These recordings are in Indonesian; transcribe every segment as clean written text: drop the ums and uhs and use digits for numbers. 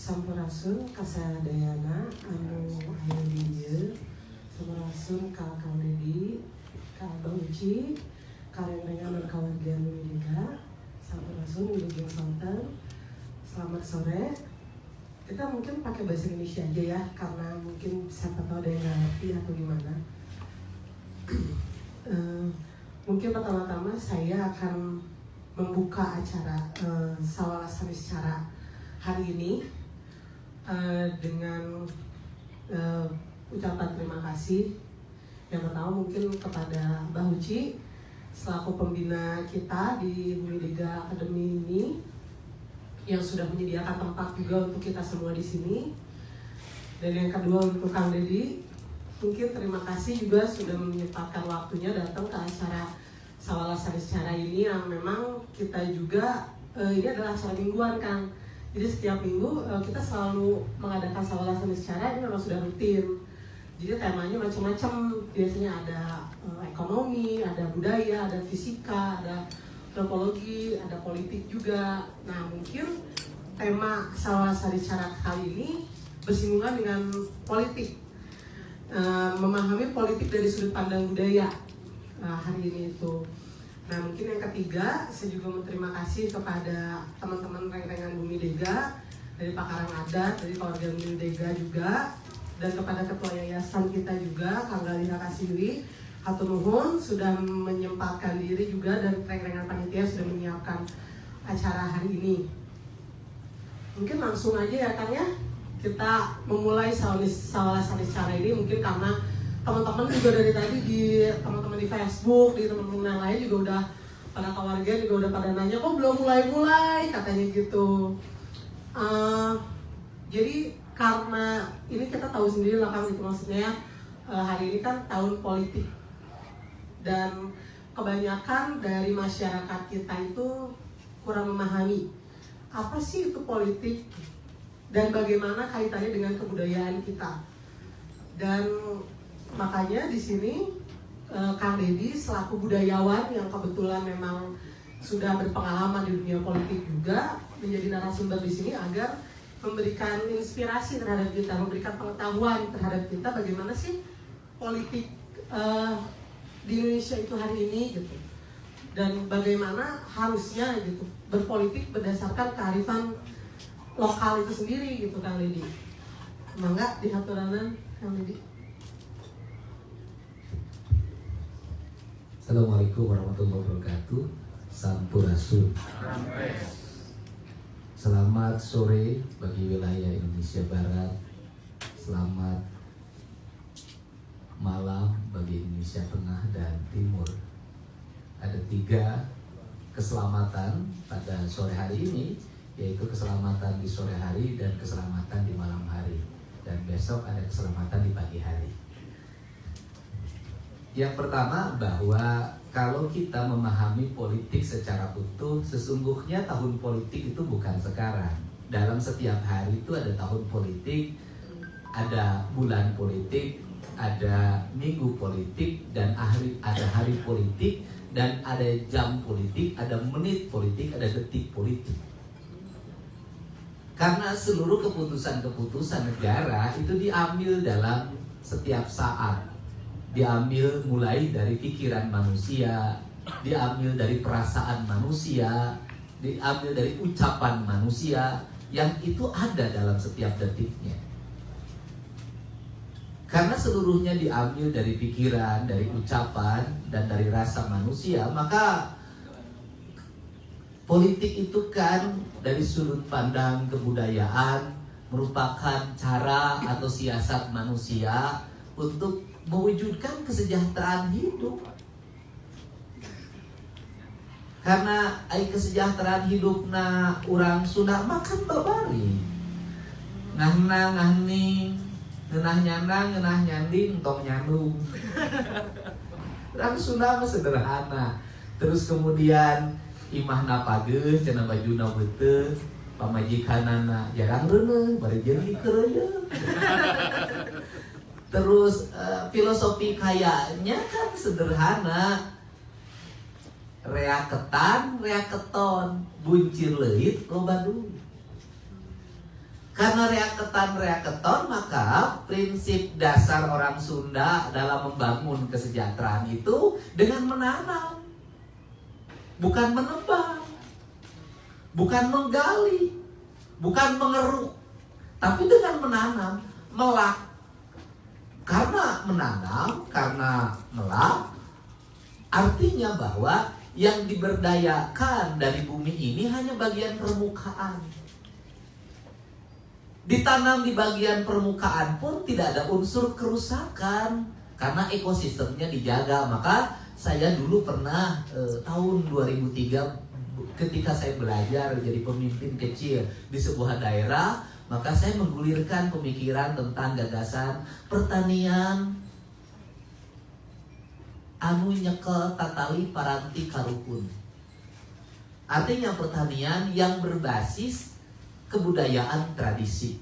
Sampurasun kasadayana anu aya di dieu. Sampurasun ka Kang Dedi, ka Abang Uci, karengan dan kawargian Widika. Sampurasun Wilujeng Sonten. Selamat sore. Kita mungkin pakai bahasa Indonesia aja ya, karena mungkin siapa tahu ada yang nggak ngerti atau gimana. Mungkin pertama-tama saya akan membuka acara Sawala Saniscara hari ini dengan ucapan terima kasih. Yang pertama mungkin kepada Mbah Uci selaku pembina kita di Widika Academy ini yang sudah menyediakan tempat juga untuk kita semua di sini. Dan yang kedua untuk Kang Dedi, mungkin terima kasih juga sudah menyempatkan waktunya datang ke acara Sawala Saniscara ini yang memang kita juga ini adalah acara mingguan, Kang. Jadi setiap minggu kita selalu mengadakan Sawala Saniscara, ini memang sudah rutin. Jadi temanya macam-macam, biasanya ada ekonomi, ada budaya, ada fisika, ada antropologi, ada politik juga. Nah mungkin tema Sawala Saniscara kali ini bersinggungan dengan politik, memahami politik dari sudut pandang budaya hari ini itu. Nah mungkin yang ketiga, saya juga mau terima kasih kepada teman-teman Reng-Rengan Bumi Dega dari Pakarang Adat, dari keluarga Bumi Dega juga, dan kepada ketua yayasan kita juga, Kang Galina Kasiri, hatur nuhun sudah menyempatkan diri juga, dan Reng-Rengan Panitia sudah menyiapkan acara hari ini. Mungkin langsung aja ya Kang ya, kita memulai Sawala Saniscara ini, mungkin karena teman-teman juga dari tadi teman-teman di Facebook, di teman-teman yang lain juga udah pada keluarga juga udah pada nanya kok belum mulai katanya gitu. Jadi karena ini kita tahu sendiri lah Kang, itu maksudnya hari ini kan tahun politik dan kebanyakan dari masyarakat kita itu kurang memahami apa sih itu politik dan bagaimana kaitannya dengan kebudayaan kita. Dan makanya di sini Kang Dedi selaku budayawan yang kebetulan memang sudah berpengalaman di dunia politik juga menjadi narasumber di sini agar memberikan inspirasi terhadap kita, memberikan pengetahuan terhadap kita bagaimana sih politik di Indonesia itu hari ini gitu, dan bagaimana harusnya gitu berpolitik berdasarkan kearifan lokal itu sendiri gitu Kang Dedi. Mangga dihaturanan Kang Dedi. Assalamualaikum warahmatullahi wabarakatuh. Sampurasun. Selamat sore bagi wilayah Indonesia Barat. Selamat malam bagi Indonesia Tengah dan Timur. Ada 3 keselamatan pada sore hari ini, yaitu keselamatan di sore hari dan keselamatan di malam hari. Dan besok ada keselamatan di pagi hari. Yang pertama, bahwa kalau kita memahami politik secara utuh, sesungguhnya tahun politik itu bukan sekarang. Dalam setiap hari itu ada tahun politik, ada bulan politik, ada minggu politik, dan ada hari politik, dan ada jam politik, ada menit politik, ada detik politik. Karena seluruh keputusan-keputusan negara itu diambil dalam setiap saat. Diambil mulai dari pikiran manusia, diambil dari perasaan manusia, diambil dari ucapan manusia, yang itu ada dalam setiap detiknya. Karena seluruhnya diambil dari pikiran, dari ucapan, dan dari rasa manusia, maka politik itu kan dari sudut pandang kebudayaan merupakan cara atau siasat manusia untuk mewujudkan kesejahteraan hidup. Karena kesejahteraan hidupna orang Sunda makan babari. ngahna ngahning, ngeunah nyandang, ngeunah nyanding, tong nyandung. Orang Sunda mah sederhana. Terus kemudian imahna pageus cenah bajuna beuteuh, pamajikanana jarang reuneuh, bari jeung dikeureuyeun. Terus filosofi kayanya kan sederhana. Rea ketan, rea keton, buncir leuit loba duit. Karena rea ketan, rea keton, maka prinsip dasar orang Sunda dalam membangun kesejahteraan itu dengan menanam. Bukan menebang, bukan menggali, bukan mengeruk, tapi dengan menanam, melak. Karena menanam, karena melak, artinya bahwa yang diberdayakan dari bumi ini hanya bagian permukaan. Ditanam di bagian permukaan pun tidak ada unsur kerusakan karena ekosistemnya dijaga. Maka saya dulu pernah tahun 2003 ketika saya belajar jadi pemimpin kecil di sebuah daerah, maka saya menggulirkan pemikiran tentang gagasan pertanian anu nyekel tatali paranti karukun. Artinya pertanian yang berbasis kebudayaan tradisi.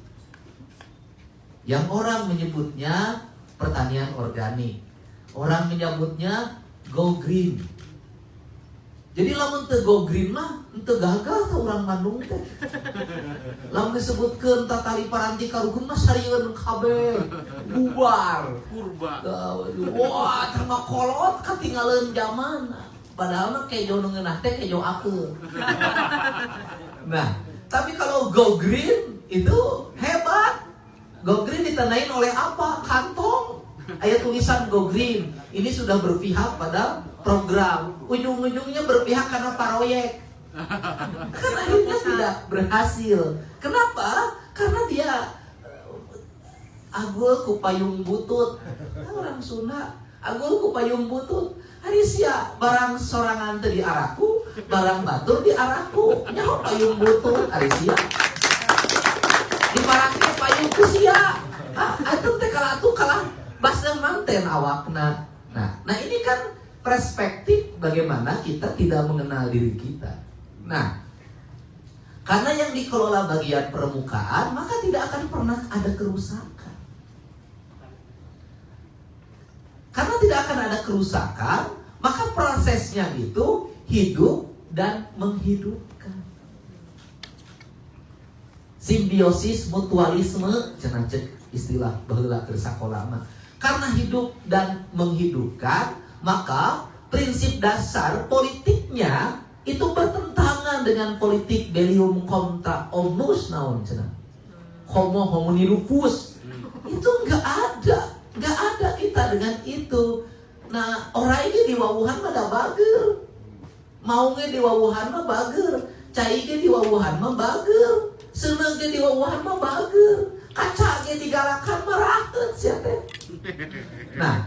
Yang orang menyebutnya pertanian organik. Orang menyebutnya go green. Jadi lamun teu go green mah teu gagal teh urang Bandung teh. Lamun disebutkeun tatali paranti karukun mah sarieun kabeh bubar. Purba. Wah, terma kolot katinggalan zaman. Padahal mah kejo nu ngeunah teh kejo akeun. Nah, tapi kalau go green itu hebat. Go green ditandain oleh apa? Kantong. Aya tulisan go green. Ini sudah berpihak pada program. Ujung-ujungnya berpihak karena proyek. Kan akhirnya tidak berhasil. Kenapa? Karena dia agul ku payung butut. Orang Sunda agul ku payung butut. Hari sia barang sorangan teu diaraku, barang batur diaraku. Nyaho payung butut hari sia. Diparake payung ku sia. Atuh teh kalah basna manten awakna. Nah ini kan perspektif bagaimana kita tidak mengenal diri kita. Nah, karena yang dikelola bagian permukaan, maka tidak akan pernah ada kerusakan. Karena tidak akan ada kerusakan, maka prosesnya itu hidup dan menghidupkan. Simbiosis mutualisme, cenah cek istilah baheula keur sakola mah. Karena hidup dan menghidupkan, maka prinsip dasar politiknya itu bertentangan dengan politik bellium contra omnus naon cenah. Homo homini lupus. Itu enggak ada kita dengan itu. Nah, orang ini di wawuhan mah da bager. Mau ge di wawuhan mah bager, cai ge di wawuhan mah bager, seuneu ge di wawuhan mah bager, kaca ge digalakan mah raheut sia teh. Nah,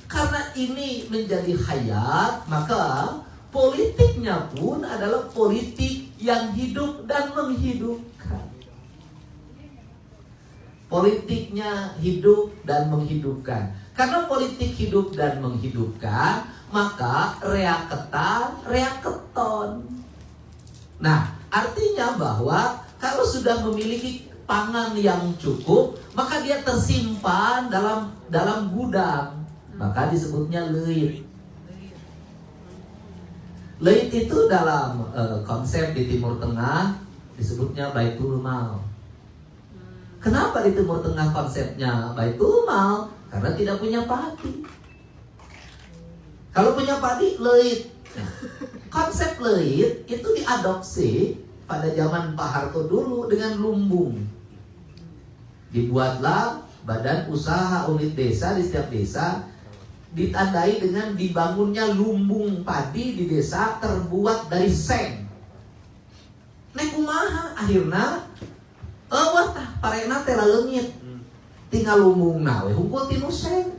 karena ini menjadi hayat, maka politiknya pun adalah politik yang hidup dan menghidupkan. Politiknya hidup dan menghidupkan. Karena politik hidup dan menghidupkan, maka rea ketan, rea keton. Nah, artinya bahwa kalau sudah memiliki pangan yang cukup, maka dia tersimpan dalam gudang. Maka disebutnya leuit. Leuit itu dalam konsep di Timur Tengah disebutnya Baitul Mal. Kenapa di Timur Tengah konsepnya Baitul Mal? Karena tidak punya padi. Kalau punya padi, leuit. Nah, konsep leuit itu diadopsi pada zaman Pak Harto dulu dengan lumbung. Dibuatlah badan usaha unit desa di setiap desa, ditandai dengan dibangunnya lumbung padi di desa terbuat dari seng. Nek kumaha akhirna eueuh tah parena teh leungit. Tinggal lumbungna we hungkul tinu seng.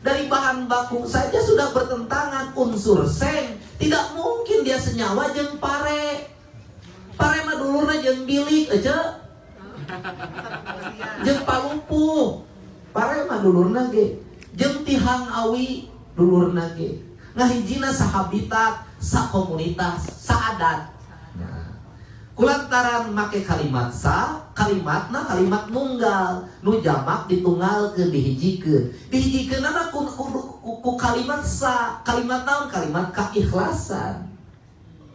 Dari bahan baku saja sudah bertentangan unsur seng. Tidak mungkin dia senyawa jeung pare. Pare mah dulurna jeung bilik aja. Jeung palupuh parema dulurna ge, jeung tihang awi dulurna ge. Ngahijina sahabitat, sakomunitas, saadat. Nah, kulantaran make kalimat kalimatna kalimat nunggal, nu jamak ditunggalkeun dihijikeun. Dihijikeunna ku kalimat kalimat naon? Kalimat keikhlasan.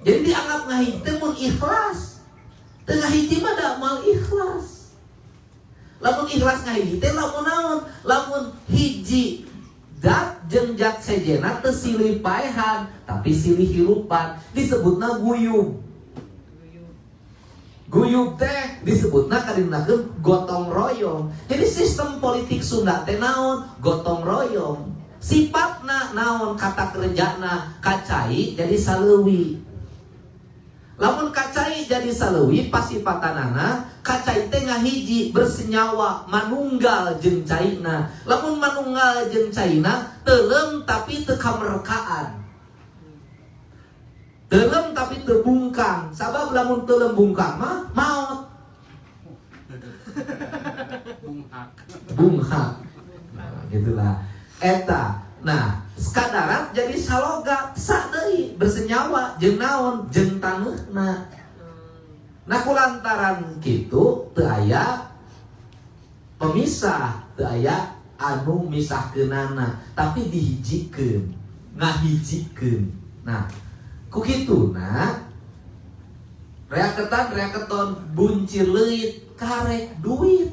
Jadi dianggap ngahiji teh mun ikhlas. Teu ngahiji mah da moal ikhlas. Lamun ikhlas ngahiji teh lamun naon? Lamun hiji dat jeung jat sejena teu silih paehan tapi silih hirupan, disebutna guyub. Guyub teh disebutna kadinakeun gotong royong. Jadi sistem politik Sunda teh naon? Gotong royong. Sifatna naon? Kata kerjana kacai jadi saleuwi. Lamun kacai jadi saleuwi pasipatanana kacai teh ngahiji bersenyawa manunggal jeung caina. Lamun manunggal jeung caina teuleum tapi teu kamerkaan. Teuleum tapi teu bungkang. Sabab lamun teuleum bungkang mah maot. Bunghak. Nah, gitulah. Eta. Nah, skadarat jadi saloga sadeui bersenyawa jeung naon? Jeung taneukna. Nah, kulantaran kitu teu aya pemisah, teu aya anu misahkeunana, tapi dihijikeun, ngahijikeun. Nah, ku kituna reaketon buncir leuit karek duit.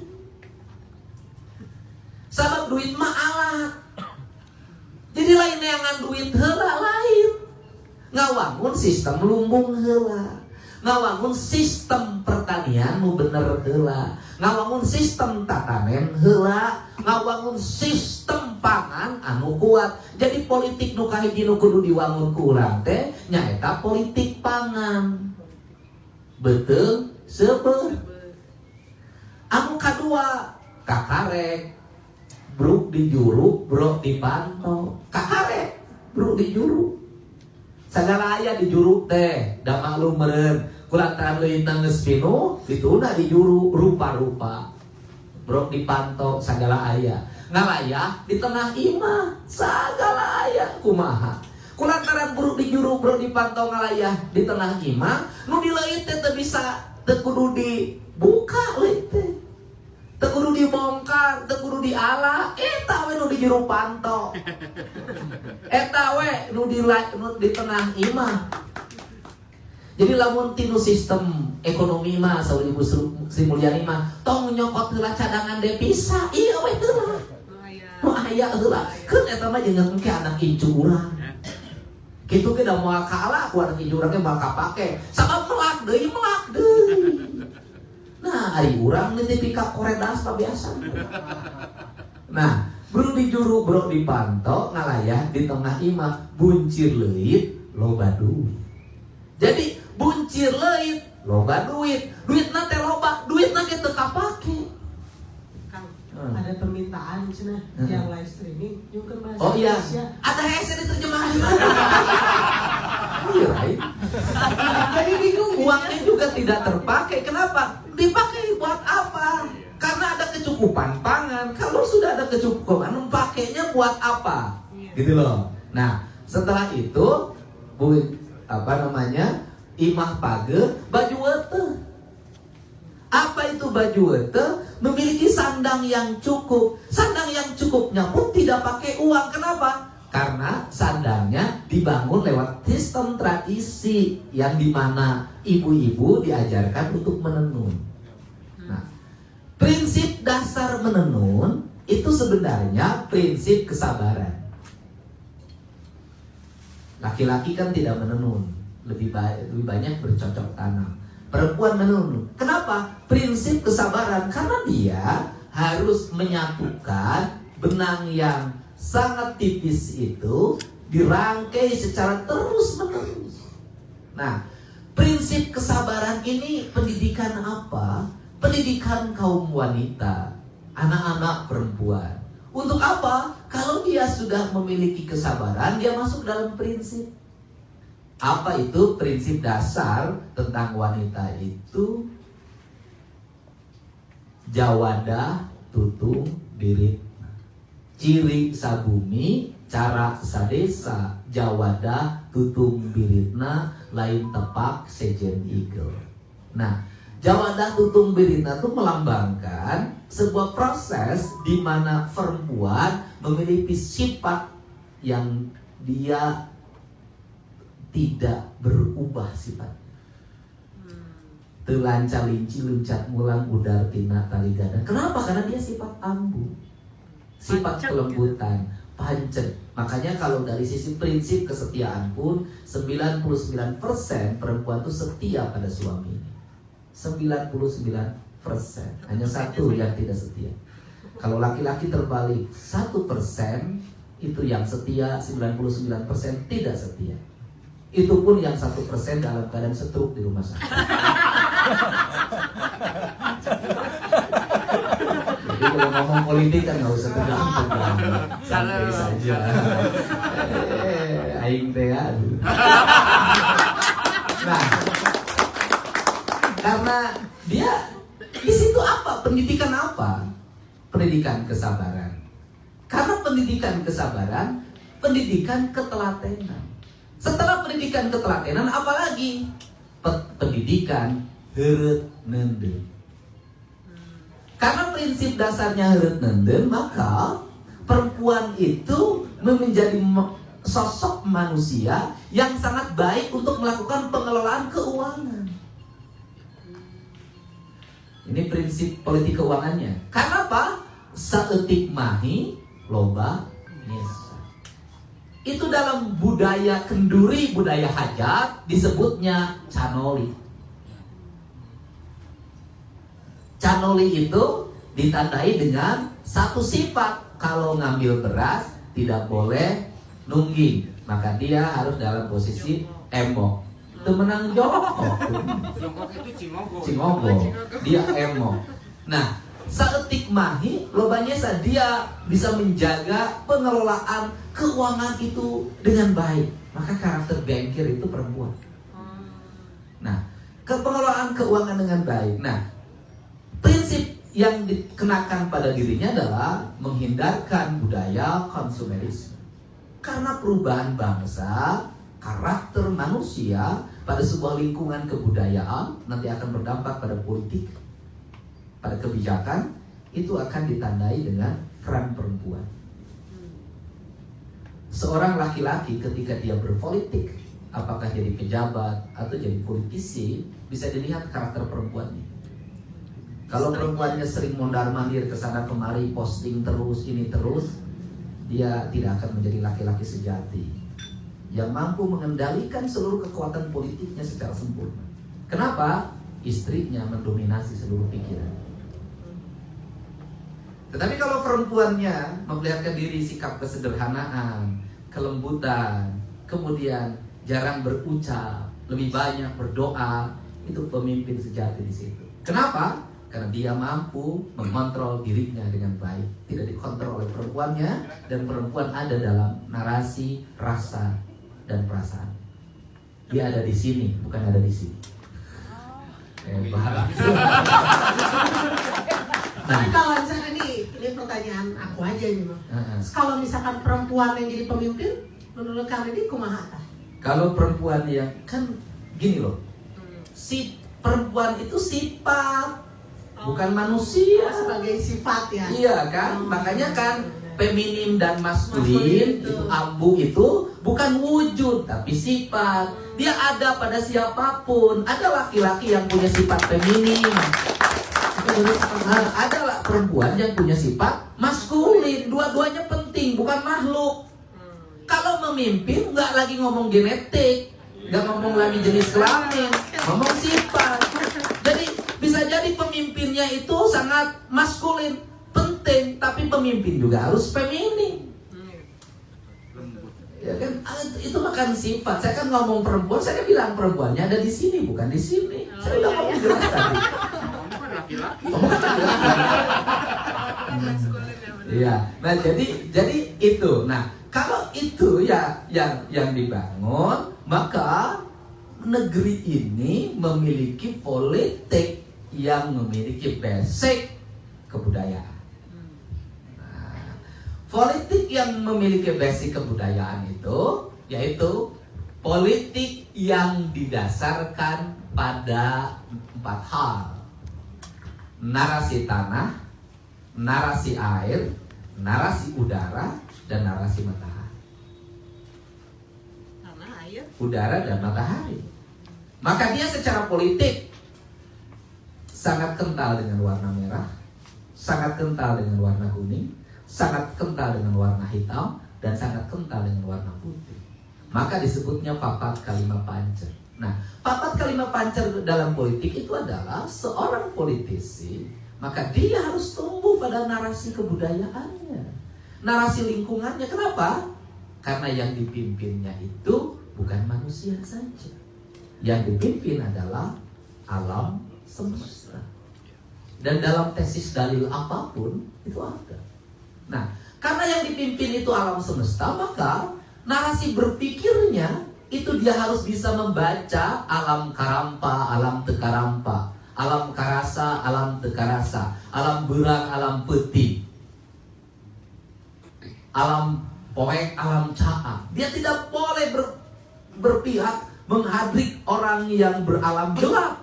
Sabab duit mah alat. Jadi lain neangan duit heula lain. Ngawangun sistem lumbung heula. Ngawangun sistem pertanian nu bener heula. Ngawangun sistem tatanen heula. Ngawangun sistem pangan anu kuat. Jadi politik nu kahiji nu kudu diwangun ku urang teh nyaeta politik pangan. Betul sebeur. Anu kadua kakarek. Bruk di juru, bro dipantau. Kakarek, bruk di juru. Sagala aya di juru teh, da maklum meureun. Kulantaran leuitna geus pinuh, dituna di juru rupa-rupa. Brok dipantau sagala aya. Ngalayah di tengah imah, sagala aya kumaha. Kulantaran bruk di juru, bro dipantau ngalayah di tengah imah, nu di leuit teh teu bisa teu kudu dibuka leuit teh. Teu kudu dibongkar, teu kudu dialah, eta we nu di juru panto. Eta we nu di tengah imah. Jadi lamun tinu sistem ekonomi mah saur Ibu Sri Mulyani mah tong nyokot heula cadangan devisa. Iya we heula. Nu aya heula. Keun eta mah jeung engke anak incu urang. Kitu ge da moal kaala ku anak incu urang ge moal kapake. Sabab melak deui. Nah, ari urang nepi ka koredas mah biasa. Nah, bro di juru, bro dipantau, ngalayah di tengah imah, buncir leuit, loba duit. Jadi buncir leuit, loba duit. Duitna teh loba, duitna ge teu kapake. Kang, ada permintaan cenah yang live streaming nyungkeun bahasa Oh iya, Indonesia. ada hese diterjemahan. Iya, right? Jadi bingung. Uangnya juga tidak terpakai. Kenapa? Dipakai buat apa? Karena ada kecukupan pangan. Kalau sudah ada kecukupan, pakainya buat apa? Gitu loh. Nah, setelah itu imah page baju wete. Apa itu baju wete? Memiliki sandang yang cukup. Sandang yang cukupnya pun tidak pakai uang. Kenapa? Karena sandangnya dibangun lewat sistem tradisi yang dimana ibu-ibu diajarkan untuk menenun. Nah, prinsip dasar menenun itu sebenarnya prinsip kesabaran. Laki-laki kan tidak menenun, lebih banyak bercocok tanam. Perempuan menenun. Kenapa? Prinsip kesabaran. Karena dia harus menyatukan benang yang sangat tipis itu dirangkai secara terus-menerus. Nah, prinsip kesabaran ini pendidikan apa? Pendidikan kaum wanita, anak-anak perempuan. Untuk apa? Kalau dia sudah memiliki kesabaran, dia masuk dalam prinsip. Apa itu prinsip dasar tentang wanita itu? Jawada tutung biritna. Ciri sabumi, cara sadesa, jawada tutung biritna, lain tepak sejen igel. Nah, jawada tutung biritna itu melambangkan sebuah proses di mana perempuan memiliki sifat yang dia tidak berubah sifat. Telanca linci luncat mulang udar tina tali gada. Kenapa? Karena dia sifat ambu, sifat kelembutan, pancet. Makanya kalau dari sisi prinsip kesetiaan pun 99% perempuan itu setia pada suami. 99%. Hanya satu yang tidak setia. Kalau laki-laki terbalik, 1% itu yang setia, 99% tidak setia. Itu pun yang 1% dalam keadaan stroke di rumah sakit. Jadi kalau ngomong politik kan nggak usah tegang-tegang, santai saja. Aing teh aduh. Nah, karena dia di situ apa? Pendidikan apa? Pendidikan kesabaran. Karena pendidikan kesabaran, pendidikan ketelatenan. Setelah pendidikan ketelatenan, apalagi pendidikan heureut neundeun. Karena prinsip dasarnya heureut neundeun, maka perempuan itu menjadi sosok manusia yang sangat baik untuk melakukan pengelolaan keuangan. Ini prinsip politik keuangannya. Karena apa? Saeutik mahi loba nyesa. Itu dalam budaya kenduri, budaya hajat disebutnya canoli. Canoli itu ditandai dengan satu sifat. Kalau ngambil beras tidak boleh nungging, maka dia harus dalam posisi emok. Temenang jongkok. Jongkok itu Cingogo. Dia emok. Nah, saeutik mahi lobanya dia bisa menjaga pengelolaan keuangan itu dengan baik. Maka karakter bengkir itu perempuan. Nah, pengelolaan keuangan dengan baik. Nah, prinsip yang dikenakan pada dirinya adalah menghindarkan budaya konsumerisme. Karena perubahan bangsa, karakter manusia pada sebuah lingkungan kebudayaan nanti akan berdampak pada politik, pada kebijakan, itu akan ditandai dengan peran perempuan. Seorang laki-laki ketika dia berpolitik, apakah jadi pejabat atau jadi politisi, bisa dilihat karakter perempuannya. Kalau perempuannya sering mondar-mandir ke sana kemari, posting terus, ini terus, dia tidak akan menjadi laki-laki sejati yang mampu mengendalikan seluruh kekuatan politiknya secara sempurna. Kenapa? Istrinya mendominasi seluruh pikiran. Tetapi kalau perempuannya memperlihatkan diri sikap kesederhanaan, kelembutan, kemudian jarang berucap, lebih banyak berdoa, itu pemimpin sejati di situ. Kenapa? Karena dia mampu mengontrol dirinya dengan baik, tidak dikontrol oleh perempuannya, dan perempuan ada dalam narasi, rasa, dan perasaan. Dia ada di sini, bukan ada di sini. Tapi kalau misalkan ini pertanyaan aku aja nih, Bang. Kalau misalkan perempuan yang jadi pemimpin, menurut kalian ini kumaha? Kalau perempuan yang kan gini loh, si perempuan itu sifat, bukan manusia. Sebagai sifat ya. Iya kan, makanya kan feminim dan maskulin itu ambu itu bukan wujud tapi sifat. Dia ada pada siapapun. Ada laki-laki yang punya sifat feminim, ada perempuan yang punya sifat maskulin. Dua-duanya penting, bukan makhluk. Kalau memimpin nggak lagi ngomong genetik, nggak ngomong lagi jenis kelamin, ngomong sifat. Jadi bisa jadi pemimpinnya itu sangat maskulin, penting, tapi pemimpin juga harus feminim. Ya kan, itu makan sifat. Saya kan ngomong perempuan, saya kan bilang perempuannya ada di sini, bukan di sini. Saya udah ngomong jelas tadi. Bukan laki-laki. Iya. Nah, jadi itu. Nah, kalau itu ya yang dibangun, maka negeri ini memiliki politik yang memiliki basic kebudayaan. Nah, politik yang memiliki basic kebudayaan itu yaitu politik yang didasarkan pada 4 hal: narasi tanah, narasi air, narasi udara, dan narasi matahari. Tanah, air, Udara dan matahari. Maka dia secara politik sangat kental dengan warna merah, sangat kental dengan warna kuning, sangat kental dengan warna hitam, dan sangat kental dengan warna putih. Maka disebutnya papat kalima pancer. Nah, papat kalima pancer dalam politik itu adalah seorang politisi, maka dia harus tumbuh pada narasi kebudayaannya, narasi lingkungannya. Kenapa? Karena yang dipimpinnya itu bukan manusia saja. Yang dipimpin adalah alam semesta. Dan dalam tesis dalil apapun itu ada. Nah, karena yang dipimpin itu alam semesta, maka narasi berpikirnya itu dia harus bisa membaca alam karampa, alam tekarampa, alam karasa, alam tekarasa, alam berang, alam peti, alam poek, alam caa. Dia tidak boleh berpihak menghadrik orang yang beralam gelap.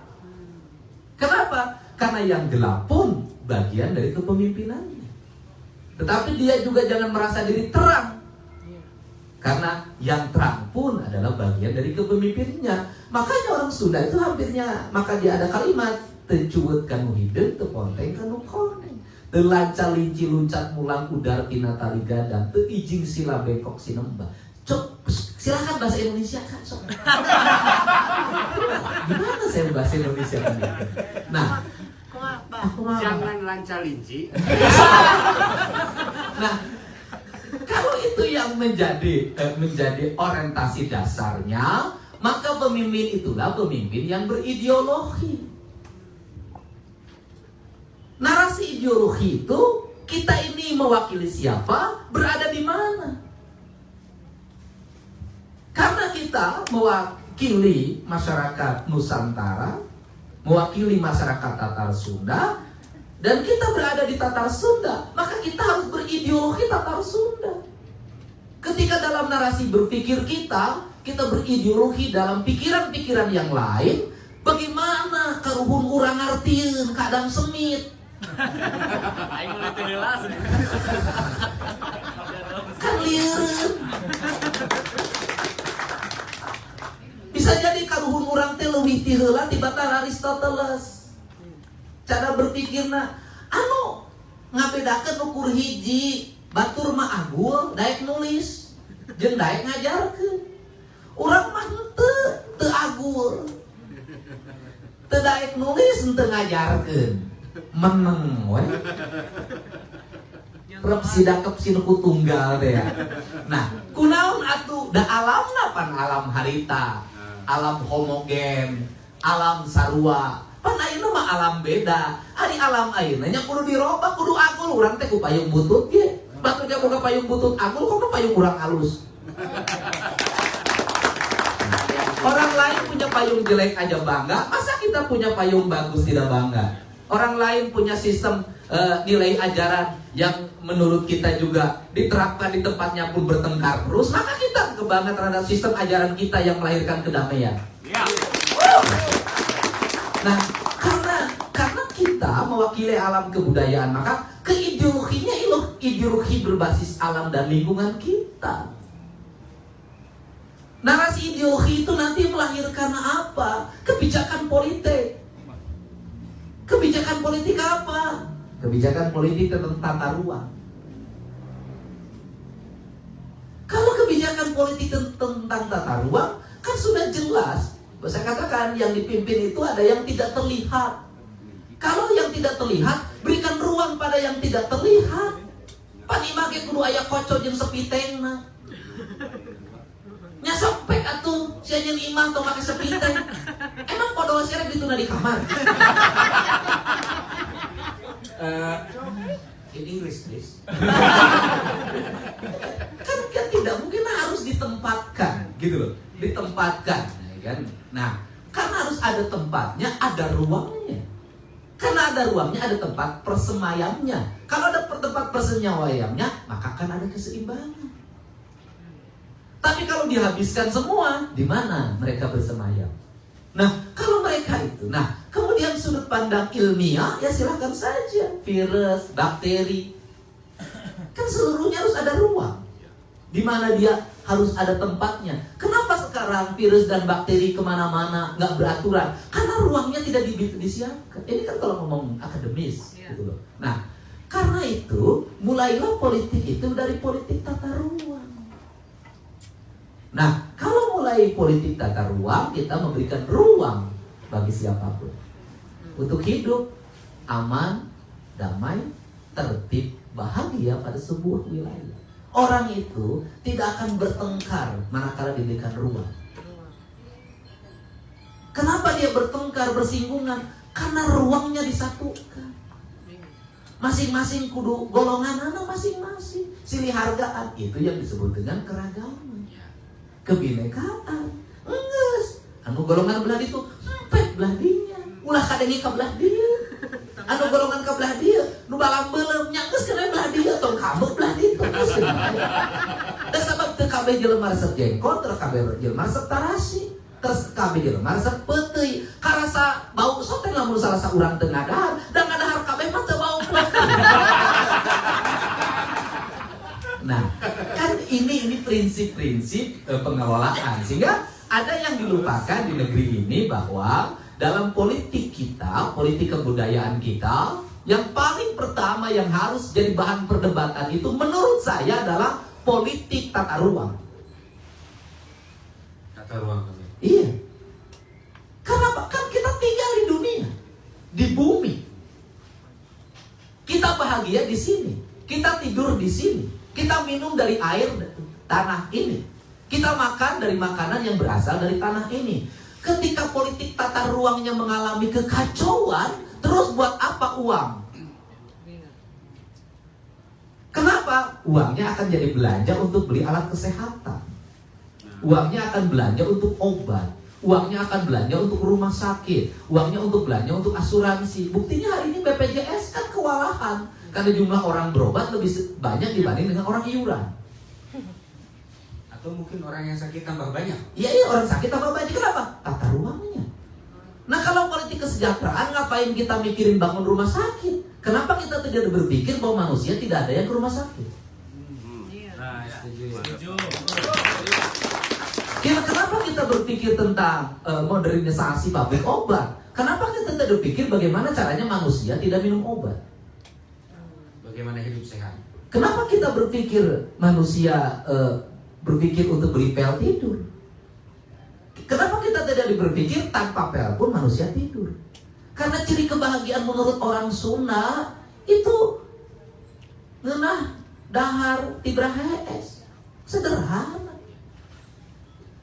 Kenapa? Karena yang gelap pun bagian dari kepemimpinannya. Tetapi dia juga jangan merasa diri terang, karena yang terang pun adalah bagian dari kepemimpinannya. Makanya orang Sunda itu hampirnya, maka dia ada kalimat tecuwet kanu hideung teu ponteng kanu koneng, teu lancar linci luncat mulang udar tina tali gadang, teu ijing sila bengkok sinembah. Cok, silakan bahasa Indonesia kan, sok. Gimana saya bahasa Indonesia kan? Nah, Jangan lancar linci. nah, kalau itu yang menjadi orientasi dasarnya, maka pemimpin itulah pemimpin yang berideologi. Narasi ideologi itu, kita ini mewakili siapa, berada di mana. Karena kita mewakili masyarakat Nusantara, mewakili masyarakat Tatar Sunda, dan kita berada di Tatar Sunda, maka kita harus berideologi Tatar Sunda. Ketika dalam narasi berpikir kita berideologi dalam pikiran-pikiran yang lain, bagaimana karuhun urang ngartieun kadang semit. Aing mulai terjelas. Kan lieureun. Bisa jadi karuhun urang teh leuwih ti heula tibatan Aristoteles. Cara berpikirna anu ngabedakeun ukur hiji, batur mah agul, daek nulis, jeung daek ngajarkeun. Urang mah teu agul. Teu daek nulis teu ngajarkeun. Meneng we. Rep sidakep sinuku tunggal teh ya. Nah, kunaon atuh da alamna pan alam harita, alam homogen, alam sarua. Pan ayeuna mah alam beda. Ari alam ayeuna nya kudu dirobah, kudu agul. Urang teh ku payung butut ge. Batur ge boga payung butut agul, kok payung urang alus. Orang lain punya payung jelek aja bangga, masa kita punya payung bagus tidak bangga? Orang lain punya sistem nilai ajaran yang menurut kita juga diterapkan di tempatnya pun bertengkar terus, maka kita kebangga terhadap sistem ajaran kita yang melahirkan kedamaian. Ya. Nah, karena kita mewakili alam kebudayaan, maka keideologinya ideologi berbasis alam dan lingkungan kita. Narasi ideologi itu nanti melahirkan apa? Kebijakan politik. Kebijakan politik apa? Kebijakan politik tentang tata ruang. Kalau kebijakan politik tentang tata ruang, kan sudah jelas. Saya katakan yang dipimpin itu ada yang tidak terlihat. Kalau yang tidak terlihat, berikan ruang pada yang tidak terlihat. Panima ge kudu aya koco jeung sepitengna. Nya sampai atuh sia nyeun imah tong make sepiteng. Emang podo serek dituna di kamar. In English please. Kan tidak mungkin, harus ditempatkan gitu loh. Ditempatkan kan. Nah, karena harus ada tempatnya, ada ruangnya. Karena ada ruangnya, ada tempat persemayamnya. Kalau ada tempat persemayamnya, maka akan ada keseimbangan. Tapi kalau dihabiskan semua, di mana mereka bersemayam? Nah, kalau mereka itu, kemudian sudut pandang ilmiah, ya silahkan saja. Virus, bakteri, kan seluruhnya harus ada ruang di mana dia harus ada tempatnya. Kenapa sekarang virus dan bakteri kemana-mana nggak beraturan? Karena ruangnya tidak disiapkan. Ini kan kalau ngomong akademis, gitu loh. Nah, karena itu mulailah politik itu dari politik tata ruang. Nah, kalau mulai politik tata ruang, kita memberikan ruang bagi siapapun untuk hidup aman, damai, tertib, bahagia pada sebuah wilayah. Orang itu tidak akan bertengkar manakala diberikan ruang. Kenapa dia bertengkar, bersinggungan? Karena ruangnya disatukan. Masing-masing kudu golongan masing-masing. Silih hargaan, itu yang disebut dengan keragaman. Kebinekaan. Enggeus. Anu golongan belah itu, empet belah dinya. Ulah kadengi ka belah dia. Anu golongan ka belah dia, nu balam beuleum nya geus kena belah dia, tong kabeh belah dia geus kena. Da sabab teu kabeh jelema resep jengkol, teu kabeh jelema resep tarasi, teu kabeh jelema resep peuteuy. Karasa bau soten lamun salah saurang teu ngadahar, da ngadahar kabeh mah teu bau. Nah, kan ini prinsip-prinsip pengelolaan, sehingga ada yang dilupakan di negeri ini bahwa dalam politik kita, politik kebudayaan kita, yang paling pertama yang harus jadi bahan perdebatan itu menurut saya adalah politik tata ruang. Tata ruang. Iya. Kenapa? Kan kita tinggal di dunia, di bumi. Kita bahagia di sini, kita tidur di sini, kita minum dari air tanah ini, kita makan dari makanan yang berasal dari tanah ini. Ketika politik tata ruangnya mengalami kekacauan, terus buat apa uang? Kenapa? Uangnya akan jadi belanja untuk beli alat kesehatan. Uangnya akan belanja untuk obat. Uangnya akan belanja untuk rumah sakit. Uangnya untuk belanja untuk asuransi. Buktinya hari ini BPJS kan kewalahan. Karena jumlah orang berobat lebih banyak dibanding dengan orang iuran. Atau mungkin orang yang sakit tambah banyak. Iya, orang sakit tambah banyak. Kenapa? Tata ruangnya. Nah, kalau politik kesejahteraan, ngapain kita mikirin bangun rumah sakit? Kenapa kita tidak berpikir bahwa manusia tidak ada yang ke rumah sakit? Nah, setuju. Kenapa kita berpikir tentang modernisasi pabrik obat? Kenapa kita tidak berpikir bagaimana caranya manusia tidak minum obat? Bagaimana hidup sehat? Kenapa kita berpikir manusia berpikir untuk beli pel tidur? Kenapa kita tidak berpikir tanpa pel pun manusia tidur? Karena ciri kebahagiaan menurut orang Sunda itu ngeunah dahar tibra hees. Sederhana.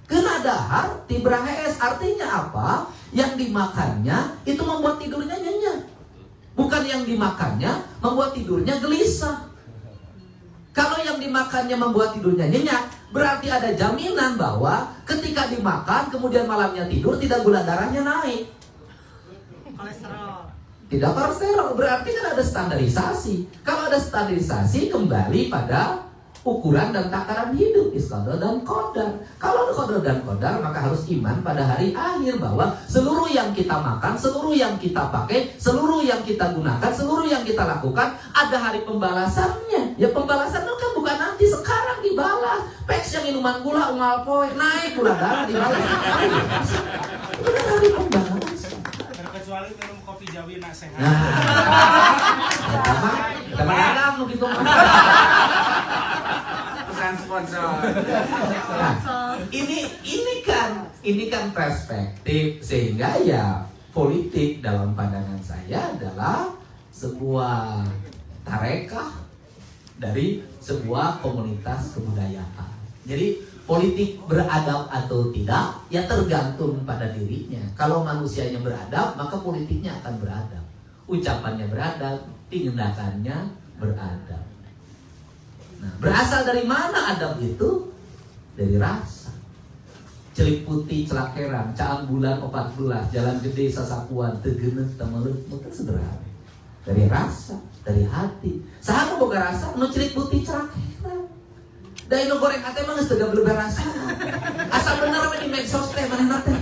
Kena dahar tibra hees artinya apa? Yang dimakannya itu membuat tidurnya nyenyak. Bukan yang dimakannya membuat tidurnya gelisah. Kalau yang dimakannya membuat tidurnya nyenyak, berarti ada jaminan bahwa ketika dimakan kemudian malamnya tidur tidak gula darahnya naik. Kolesterol. Tidak kolesterol, berarti kan ada standarisasi. Kalau ada standarisasi kembali pada ukuran dan takaran hidup, istiqomah dan qadar. Kalau ada qadar dan qadar, maka harus iman pada hari akhir bahwa seluruh yang kita makan, seluruh yang kita pakai, seluruh yang kita gunakan, seluruh yang kita lakukan ada hari pembalasannya. Ya pembalasan itu kan bukan nanti, sekarang dibalas. Peks yang minuman gula unggal poe naik gula darah dibalas. Itu kan hari pembalasan. Terkecuali minum kopi Jawi nak sehat. Kita mengadang begitu. Pesan sponsor. Nah, ini kan perspektif, sehingga ya politik dalam pandangan saya adalah sebuah tarekah dari sebuah komunitas kebudayaan. Jadi politik beradab atau tidak ya tergantung pada dirinya. Kalau manusianya beradab, maka politiknya akan beradab. Ucapannya beradab, tindakannya beradab. Nah, berasal dari mana adab itu? Dari rasa. celik putih celakeran, caang bulan 14, jalan gede sasapuan, tegenet temelet, itu sederhana. Dari rasa, dari hati. Saha boga rasa, nu celik putih celakeran. Da nu goreng ate mah geus teu gablebeh rasa. Asa bener we di medsos teh manehna teh.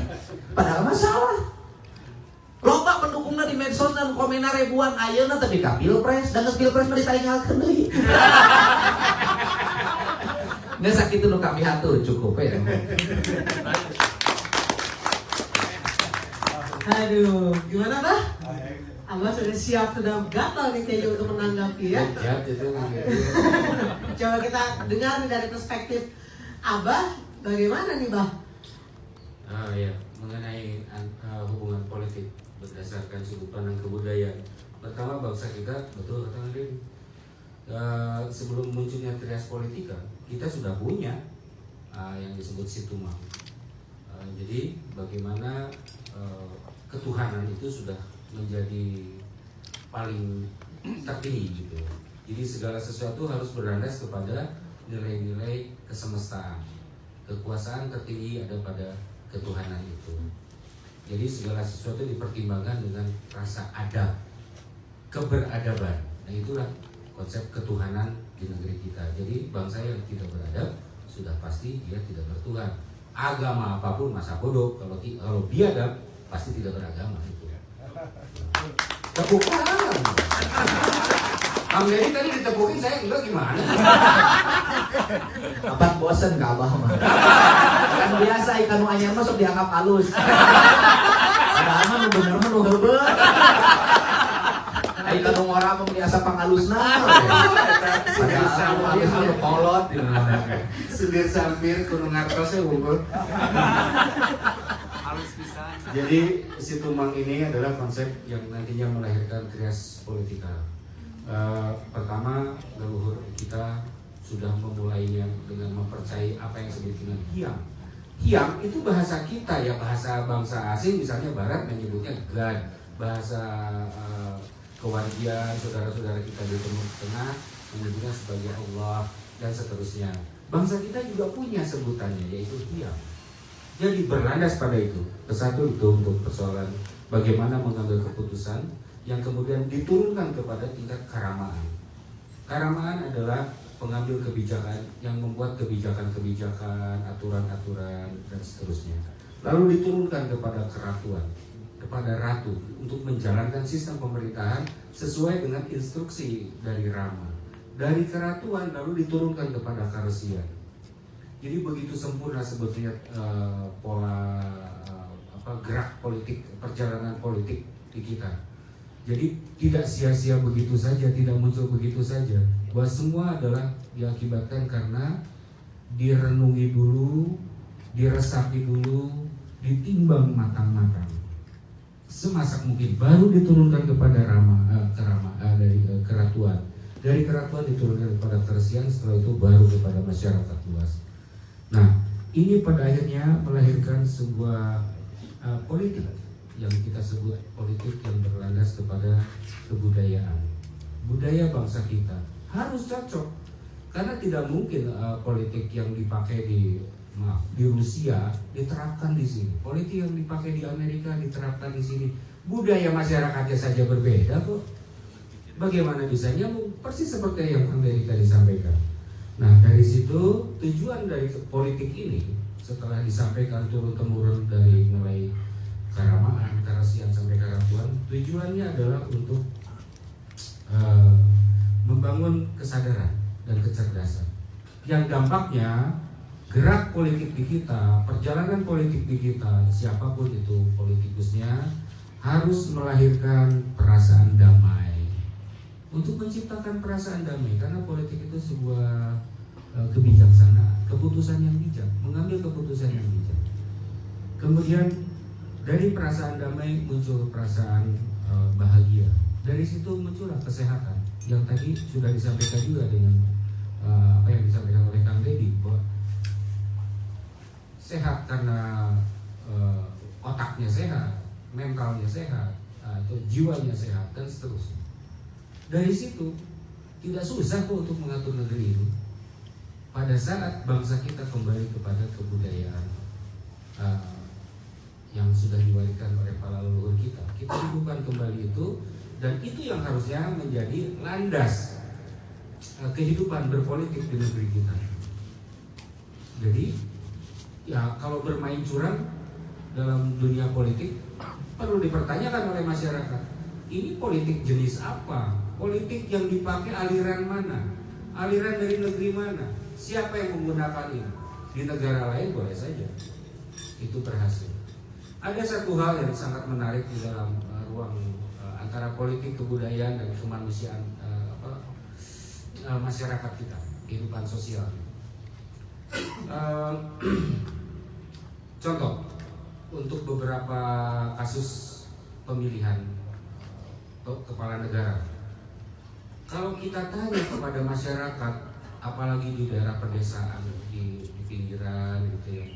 Padahal masalah. Loba pendukungna di medsos dan komentar ribuan ayeuna teh ka pilpres, dan geus pilpres mah ditainggalkeun deui. Nggak sakit itu kami hatur cukup ya. Aduh, gimana Bah? Abah sudah siap, sudah gatal nih kayaknya untuk menanggapi ya. Coba kita dengar dari perspektif Abah, bagaimana nih Bah? Ya, mengenai hubungan politik berdasarkan sudut pandang kebudayaan. Pertama, bangsa kita, betul kata Andin, sebelum munculnya trias politika, kita sudah punya yang disebut situmang. Jadi bagaimana ketuhanan itu sudah menjadi paling tertinggi gitu. Jadi segala sesuatu harus berlandas kepada nilai-nilai kesemestaan. Kekuasaan tertinggi ada pada ketuhanan itu. Jadi segala sesuatu dipertimbangkan dengan rasa adab, keberadaban. Nah itulah konsep ketuhanan di negeri kita. Jadi bangsa yang tidak beradab sudah pasti dia tidak bertuhan. Agama apapun masa bodoh, kalau biadab pasti tidak beragama itu. Tepuk tangan. Kang Deddy tadi ditepukin, saya enggak gimana? Apa bosen ke Abah mah? Kan biasa ikan nu anyar masuk dianggap halus. Padahal mah nu bener mah nu heubeut. Ikan nu ngora mah biasa pangalusna. Padahal nu halus mah nu kolot. Sudir sampir kudu ngartos unggul. Halus bisa. Jadi situmang ini adalah konsep yang nantinya melahirkan trias politika. Pertama, leluhur kita sudah memulainya dengan mempercayai apa yang disebut dengan hiang. Hiang itu bahasa kita ya, bahasa bangsa asing misalnya Barat menyebutnya God, bahasa kewargian saudara-saudara kita di Timur Tengah menyebutnya sebagai Allah dan seterusnya. Bangsa kita juga punya sebutannya yaitu hiang. Jadi berlandas pada itu. Kesatu itu untuk persoalan bagaimana mengambil keputusan yang kemudian diturunkan kepada tingkat karamaan. Karamaan adalah pengambil kebijakan yang membuat kebijakan-kebijakan, aturan-aturan dan seterusnya. Lalu diturunkan kepada keratuan, kepada ratu untuk menjalankan sistem pemerintahan sesuai dengan instruksi dari Rama. Dari keratuan lalu diturunkan kepada karesian. Jadi begitu sempurna sebetulnya pola gerak politik, perjalanan politik di kita. Jadi tidak sia-sia begitu saja, tidak muncul begitu saja. Bahwa semua adalah diakibatkan karena direnungi dulu, diresapi dulu, ditimbang matang-matang. Semasak mungkin baru diturunkan kepada dari keratuan. Dari keratuan diturunkan kepada karesian, setelah itu baru kepada masyarakat luas. Nah, ini pada akhirnya melahirkan sebuah politik yang kita sebut politik yang berlandas kepada kebudayaan. Budaya bangsa kita harus cocok karena tidak mungkin politik yang dipakai di Rusia diterapkan di sini. Politik yang dipakai di Amerika diterapkan di sini. Budaya masyarakatnya saja berbeda kok. Bagaimana bisa nyambung? Persis seperti yang Kang Deddy tadi sampaikan. Nah, dari situ tujuan dari politik ini setelah disampaikan turun-temurun dari mulai karamaan, karesian sampai keratuan, tujuannya adalah untuk membangun kesadaran dan kecerdasan. Yang dampaknya gerak politik di kita, perjalanan politik di kita, siapapun itu politikusnya harus melahirkan perasaan damai. Untuk menciptakan perasaan damai, karena politik itu sebuah kebijaksanaan, keputusan yang bijak, mengambil keputusan yang bijak. Kemudian dari perasaan damai muncul perasaan bahagia. Dari situ muncullah kesehatan yang tadi sudah disampaikan juga dengan apa yang disampaikan oleh Kang Deddy, bahwa sehat karena otaknya sehat, mentalnya sehat, atau jiwanya sehat dan seterusnya. Dari situ tidak susah kok untuk mengatur negeri ini. Pada saat bangsa kita kembali kepada kebudayaan, yang sudah diwariskan oleh para leluhur kita. Kita hidupkan kembali itu, dan itu yang harusnya menjadi landas kehidupan berpolitik di negeri kita. Jadi ya kalau bermain curang dalam dunia politik perlu dipertanyakan oleh masyarakat. Ini politik jenis apa? Politik yang dipakai aliran mana? Aliran dari negeri mana? Siapa yang menggunakan ini? Di negara lain boleh saja itu berhasil. Ada satu hal yang sangat menarik di dalam ruang antara politik, kebudayaan, dan kemanusiaan masyarakat kita, kehidupan sosial. Contoh untuk beberapa kasus pemilihan kepala negara. Kalau kita tanya kepada masyarakat, apalagi di daerah pedesaan, di pinggiran gitu ya,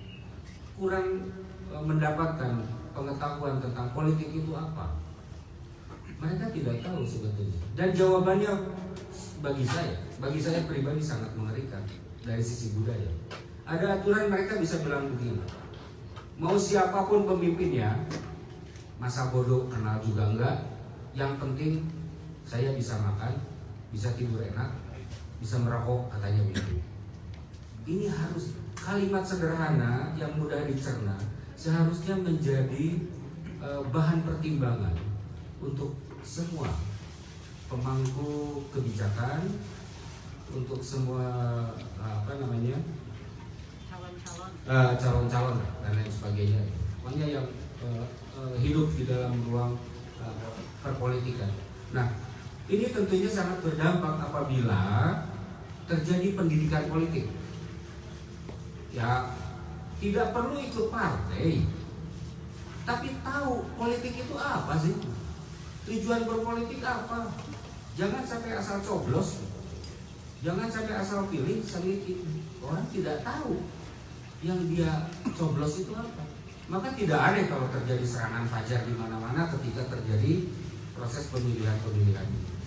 kurang mendapatkan pengetahuan tentang politik itu apa. Mereka tidak tahu sebetulnya. Dan jawabannya bagi saya pribadi sangat mengerikan dari sisi budaya. Ada aturan mereka bisa bilang begini, mau siapapun pemimpinnya, masa bodoh kenal juga enggak, yang penting saya bisa makan, bisa tidur enak, bisa merokok, katanya begitu. Ini harus kalimat sederhana yang mudah dicerna, seharusnya menjadi bahan pertimbangan untuk semua pemangku kebijakan, untuk semua calon-calon dan lain sebagainya. Pokoknya yang hidup di dalam ruang perpolitikan. Nah, ini tentunya sangat berdampak apabila terjadi pendidikan politik. Ya, tidak perlu ikut partai, tapi tahu politik itu apa sih? Tujuan berpolitik apa? Jangan sampai asal coblos, jangan sampai asal pilih sedikit. Orang tidak tahu yang dia coblos itu apa. Maka tidak aneh kalau terjadi serangan fajar di mana-mana ketika terjadi proses pemilihan ini.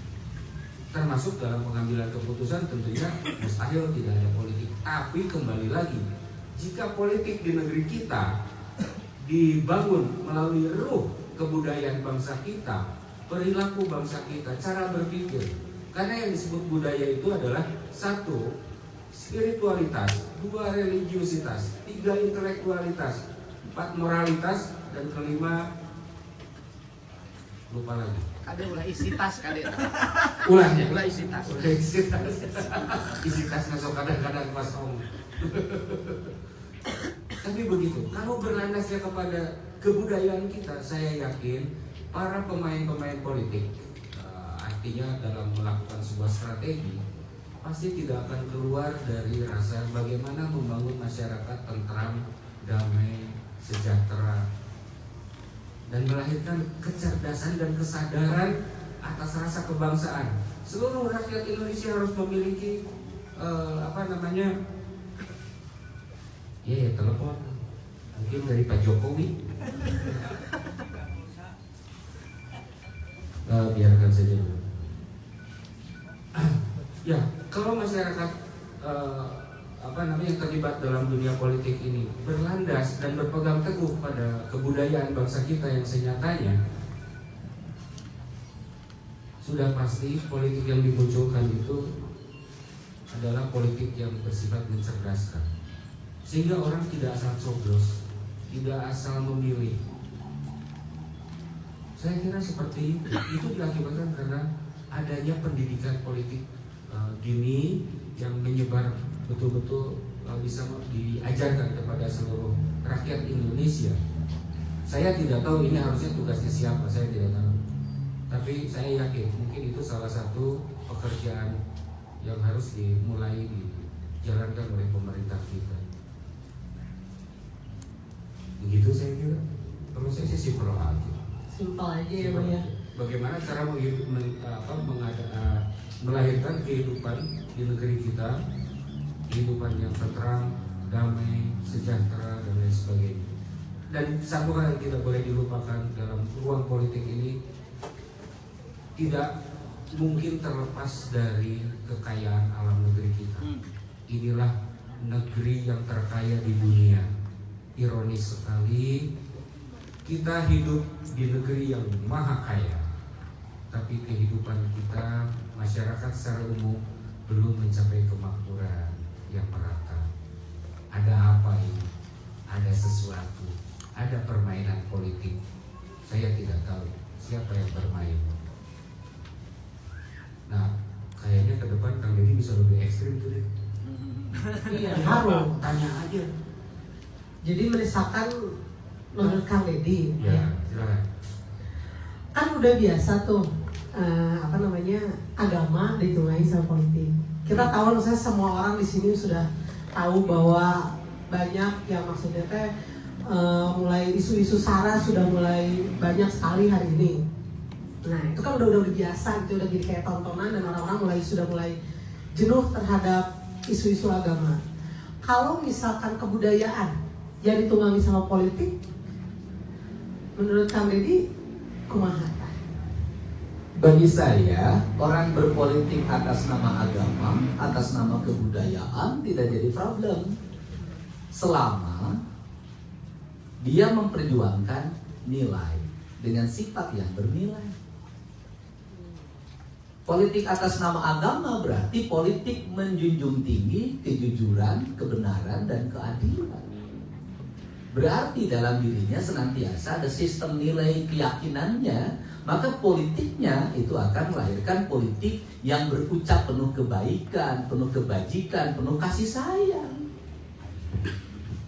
Termasuk dalam pengambilan keputusan tentunya mustahil tidak ada politik. Tapi kembali lagi, jika politik di negeri kita dibangun melalui ruh kebudayaan bangsa kita, perilaku bangsa kita, cara berpikir. Karena yang disebut budaya itu adalah 1. Spiritualitas, 2. Religiusitas, 3. Intelektualitas, 4. Moralitas, dan 5. lupa lagi. Kade ulah isi tas kade. Ulahnya. Ulah isi tas. Udah isi tas. Isi tas masuk kadang-kadang kosong. Tapi begitu. Kalau berlandasnya kepada kebudayaan kita, saya yakin para pemain-pemain politik, artinya dalam melakukan sebuah strategi, pasti tidak akan keluar dari rasa bagaimana membangun masyarakat tentram, damai, sejahtera, dan melahirkan kecerdasan dan kesadaran atas rasa kebangsaan. Seluruh rakyat Indonesia harus memiliki telepon mungkin dari Pak Jokowi. Biarkan saja dulu. Ya, kalau masyarakat terlibat dalam dunia politik ini berlandas dan berpegang teguh pada kebudayaan bangsa kita yang senyatanya, sudah pasti politik yang dimunculkan itu adalah politik yang bersifat mencerdaskan, sehingga orang tidak asal coblos, tidak asal memilih. Saya kira seperti itu diakibatkan karena adanya pendidikan politik dini yang menyebar betul-betul bisa diajarkan kepada seluruh rakyat Indonesia. Saya tidak tahu ini harusnya tugasnya siapa, saya tidak tahu. Tapi saya yakin mungkin itu salah satu pekerjaan yang harus dimulai dijalankan oleh pemerintah kita. Begitu saya kira. Kalau saya sih simpel aja. Simpel aja ya Bang ya. Bagaimana cara melahirkan kehidupan di negeri kita, kehidupan yang tentram, damai, sejahtera, dan lain sebagainya. Dan satu hal yang tidak boleh dilupakan dalam ruang politik ini, tidak mungkin terlepas dari kekayaan alam negeri kita. Inilah negeri yang terkaya di dunia. ironis sekali, kita hidup di negeri yang maha kaya, tapi kehidupan kita, masyarakat secara umum, belum mencapai kemakmuran yang merata. Ada apa ini? Ada sesuatu, ada permainan politik. Saya tidak tahu siapa yang bermain. Nah, kayaknya ke depan Kang Deddy bisa lebih ekstrim tuh deh. Iya, harus. Tanya aja. Jadi misalkan menurut Kang Deddy, Ya, silakan. kan udah biasa tuh agama ditunggangi sama politik. Kita tahu, misalnya semua orang di sini sudah tahu bahwa banyak yang maksudnya teh mulai isu-isu sara sudah mulai banyak sekali hari ini. Nah itu kan udah biasa, itu udah jadi kayak tontonan dan orang-orang sudah mulai jenuh terhadap isu-isu agama. Kalau misalkan kebudayaan yang ditunggangi sama politik, menurut Kang Deddy kumaha? Bagi saya, orang berpolitik atas nama agama, atas nama kebudayaan tidak jadi problem. Selama dia memperjuangkan nilai dengan sifat yang bernilai. Politik atas nama agama berarti politik menjunjung tinggi kejujuran, kebenaran, dan keadilan. Berarti dalam dirinya senantiasa ada sistem nilai keyakinannya, maka politiknya itu akan melahirkan politik yang berucap penuh kebaikan, penuh kebajikan, penuh kasih sayang.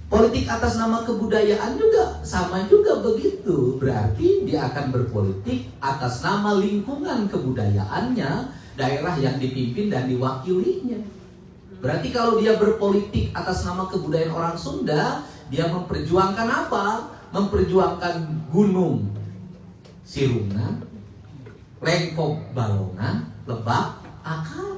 Politik atas nama kebudayaan juga sama juga begitu. Berarti dia akan berpolitik atas nama lingkungan kebudayaannya, daerah yang dipimpin dan diwakilinya. Berarti kalau dia berpolitik atas nama kebudayaan orang Sunda, dia memperjuangkan apa? Memperjuangkan Gunung Sirunga, Lengkop Balongan, Lebak, Akar.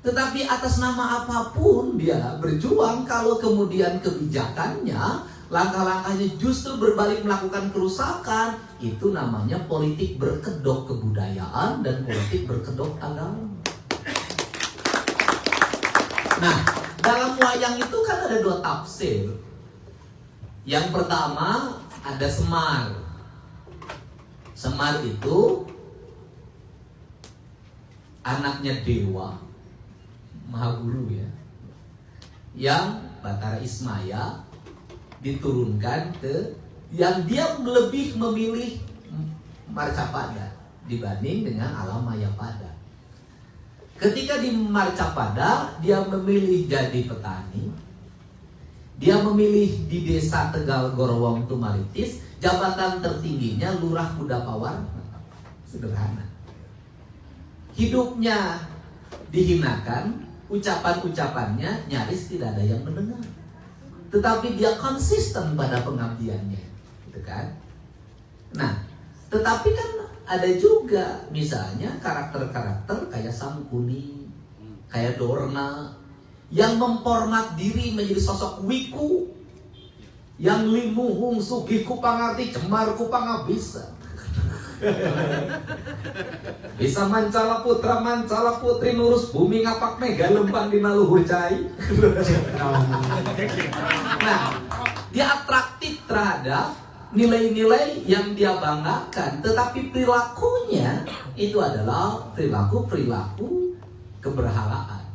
Tetapi atas nama apapun dia berjuang, kalau kemudian kebijakannya, langkah-langkahnya justru berbalik melakukan kerusakan, itu namanya politik berkedok kebudayaan dan politik berkedok agama. Nah, dalam wayang itu kan ada dua tafsir. Yang pertama ada Semar. Semar itu anaknya Dewa Mahaguru ya, yang Batara Ismaya diturunkan ke, yang dia lebih memilih Marcapada dibanding dengan alam Mayapada. Ketika di Marcapada dia memilih jadi petani, dia memilih di desa Tegal Gorowong Tumaritis, jabatan tertingginya Lurah Kudapawarna. Sederhana. Hidupnya dihinakan, ucapan-ucapannya nyaris tidak ada yang mendengar. Tetapi dia konsisten pada pengabdiannya, gitu kan? Nah, tetapi kan ada juga misalnya karakter-karakter kayak Sangkuni, kayak Dorna, yang memformat diri menjadi sosok wiku, yang limuhung sugiku pangarti cemarku pangabisa. Bisa mancala putra mancala putri nurus bumi ngapak mega lempang di maluhur cai. Nah, dia atraktif terhadap nilai-nilai yang dia banggakan, tetapi perilakunya itu adalah perilaku keberhalaan.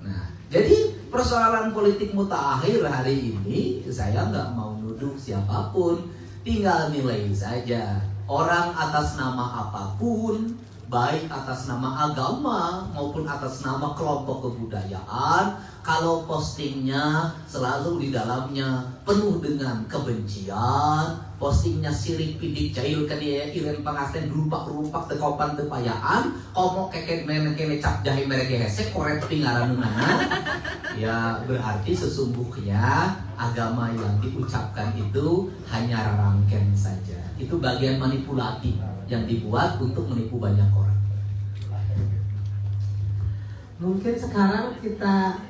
Nah, jadi persoalan politik mutakhir hari ini saya nggak mau nuduh siapapun, tinggal nilai saja. Orang atas nama apapun, baik atas nama agama maupun atas nama kelompok kebudayaan, kalau postingnya selalu di dalamnya penuh dengan kebencian, postingnya sirik pidik jahil kan ya iren pangasten rumpak tekopan tepayaan, komok keket mene kene cap jahe mereka hesek koret pingaranunana, ya berarti sesungguhnya agama yang diucapkan itu hanya rarangken saja. Itu bagian manipulatif yang dibuat untuk menipu banyak orang. Mungkin sekarang kita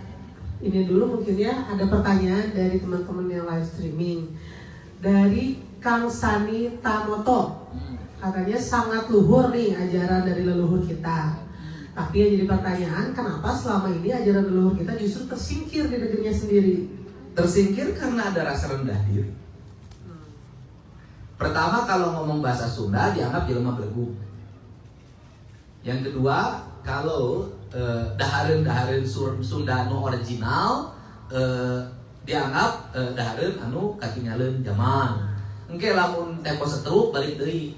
ini dulu, mungkin ya ada pertanyaan dari teman-teman yang live streaming. Dari Kang Sani Tamoto, katanya sangat luhur nih ajaran dari leluhur kita. Tapi yang jadi pertanyaan, kenapa selama ini ajaran leluhur kita justru tersingkir di negerinya sendiri? Tersingkir karena ada rasa rendah diri. Pertama, kalau ngomong bahasa Sunda dianggap jelema belegu. Yang kedua, kalau dahareun Sunda nu original dianggap dahareun anu katinggalin zaman. Engke lamun tempo setruk balik deui.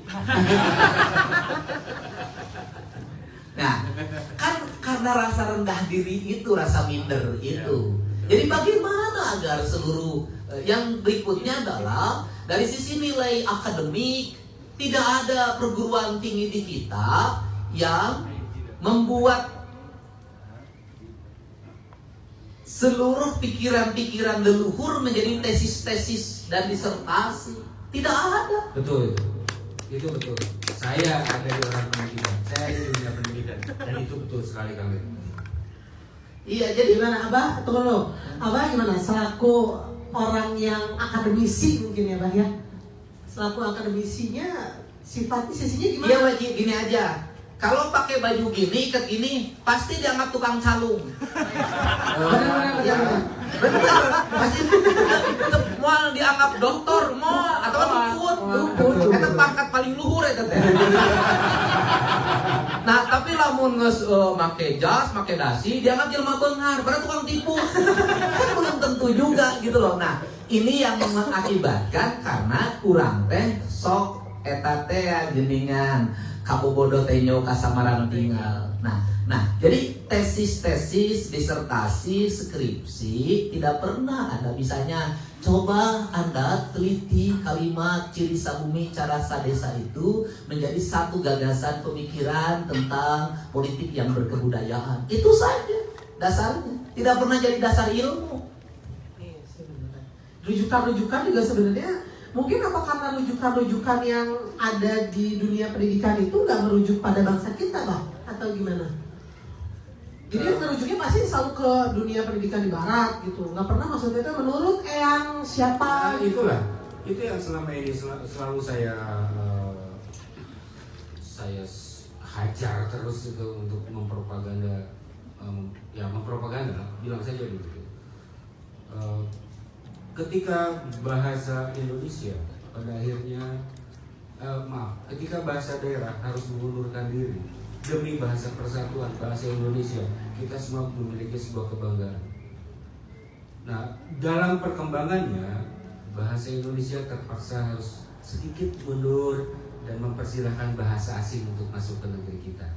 Nah, kan karena rasa rendah diri itu, rasa minder itu. Jadi bagaimana agar seluruh yang berikutnya adalah dari sisi nilai akademik, tidak ada perguruan tinggi di kita yang membuat seluruh pikiran-pikiran leluhur menjadi tesis-tesis dan disertasi. Tidak ada. Betul itu betul. Saya ada di orang pendidikan, saya di dunia pendidikan, dan itu betul sekali kami. Iya, jadi gimana Abah? Tunggu dulu. Abah gimana selaku orang yang akademisi mungkin ya Abah ya? Selaku akademisinya sisinya gimana? Iya wajib gini aja. Kalau pakai baju gini, ikat gini, pasti dianggap tukang calung. Benar. Pasti mau dianggap dokter, mau atau luput. Itu pangkat paling luhur eta teh. Nah, tapi lamun geus make jas, make dasi, dianggap jelema beunghar, padahal tukang tipu. Kan belum tentu juga gitu loh. Nah, ini yang mengakibatkan karena kurang teh sok eta teh geningan kabobodo teh nyau kasamaran tinggal. Nah, jadi tesis-tesis, disertasi, skripsi tidak pernah Anda bisanya. Coba Anda teliti kalimat ciri sabumi cara sadesa itu menjadi satu gagasan pemikiran tentang politik yang berkebudayaan. Itu saja dasarnya. Tidak pernah jadi dasar ilmu. Rujukan-rujukan juga sebenarnya mungkin apa karena rujukan-rujukan yang ada di dunia pendidikan itu nggak merujuk pada bangsa kita, Bang? Atau gimana? Jadi merujuknya pasti selalu ke dunia pendidikan di barat gitu. Nggak pernah maksudnya itu menurut Eyang siapa? Itu yang selama ini selalu saya hajar terus itu untuk mempropaganda, mempropaganda, bilang saja begitu. Ketika bahasa Indonesia pada akhirnya ketika bahasa daerah harus mengundurkan diri demi bahasa persatuan, bahasa Indonesia, kita semua memiliki sebuah kebanggaan. Nah, dalam perkembangannya bahasa Indonesia terpaksa harus sedikit mundur dan mempersilahkan bahasa asing untuk masuk ke negeri kita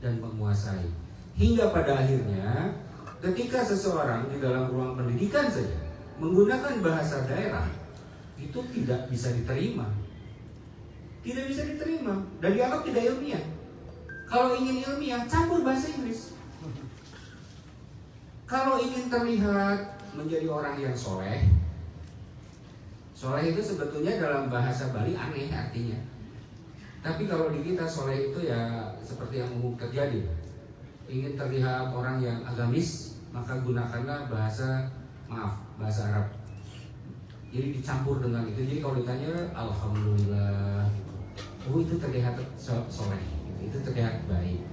dan menguasai. Hingga pada akhirnya ketika seseorang di dalam ruang pendidikan saja menggunakan bahasa daerah, itu tidak bisa diterima. Tidak bisa diterima dan dianggap tidak ilmiah. Kalau ingin ilmiah, campur bahasa Inggris. Kalau ingin terlihat menjadi orang yang soleh, soleh itu sebetulnya dalam bahasa Bali aneh artinya. Tapi kalau di kita soleh itu ya seperti yang umum terjadi. Ingin terlihat orang yang agamis, maka gunakanlah bahasa Arab. Jadi dicampur dengan itu. Jadi kalau ditanya alhamdulillah, itu terlihat soleh, itu terlihat baik.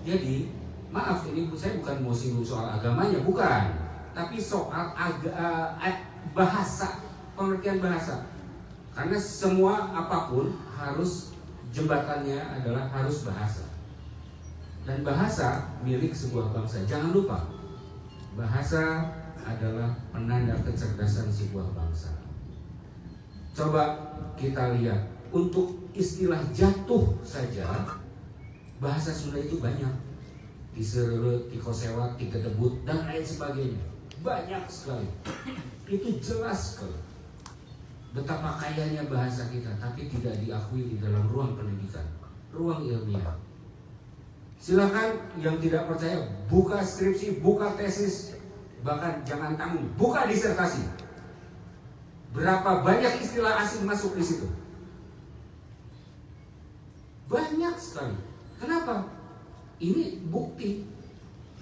Jadi maaf, ini saya bukan mau singgung soal agamanya, bukan, tapi soal bahasa, pengertian bahasa. Karena semua apapun harus jembatannya adalah harus bahasa. Dan bahasa milik sebuah bangsa. Jangan lupa, bahasa adalah penanda kecerdasan sebuah bangsa. Coba kita lihat, untuk istilah jatuh saja bahasa Sunda itu banyak. Diserut, tikosewat, tikedebut, dan lain sebagainya. Banyak sekali. Itu jelas sekali betapa kayanya bahasa kita, tapi tidak diakui di dalam ruang pendidikan, ruang ilmiah. Silakan yang tidak percaya, buka skripsi, buka tesis, bahkan jangan tanggung, buka disertasi. Berapa banyak istilah asing masuk di situ? Banyak sekali. Kenapa? Ini bukti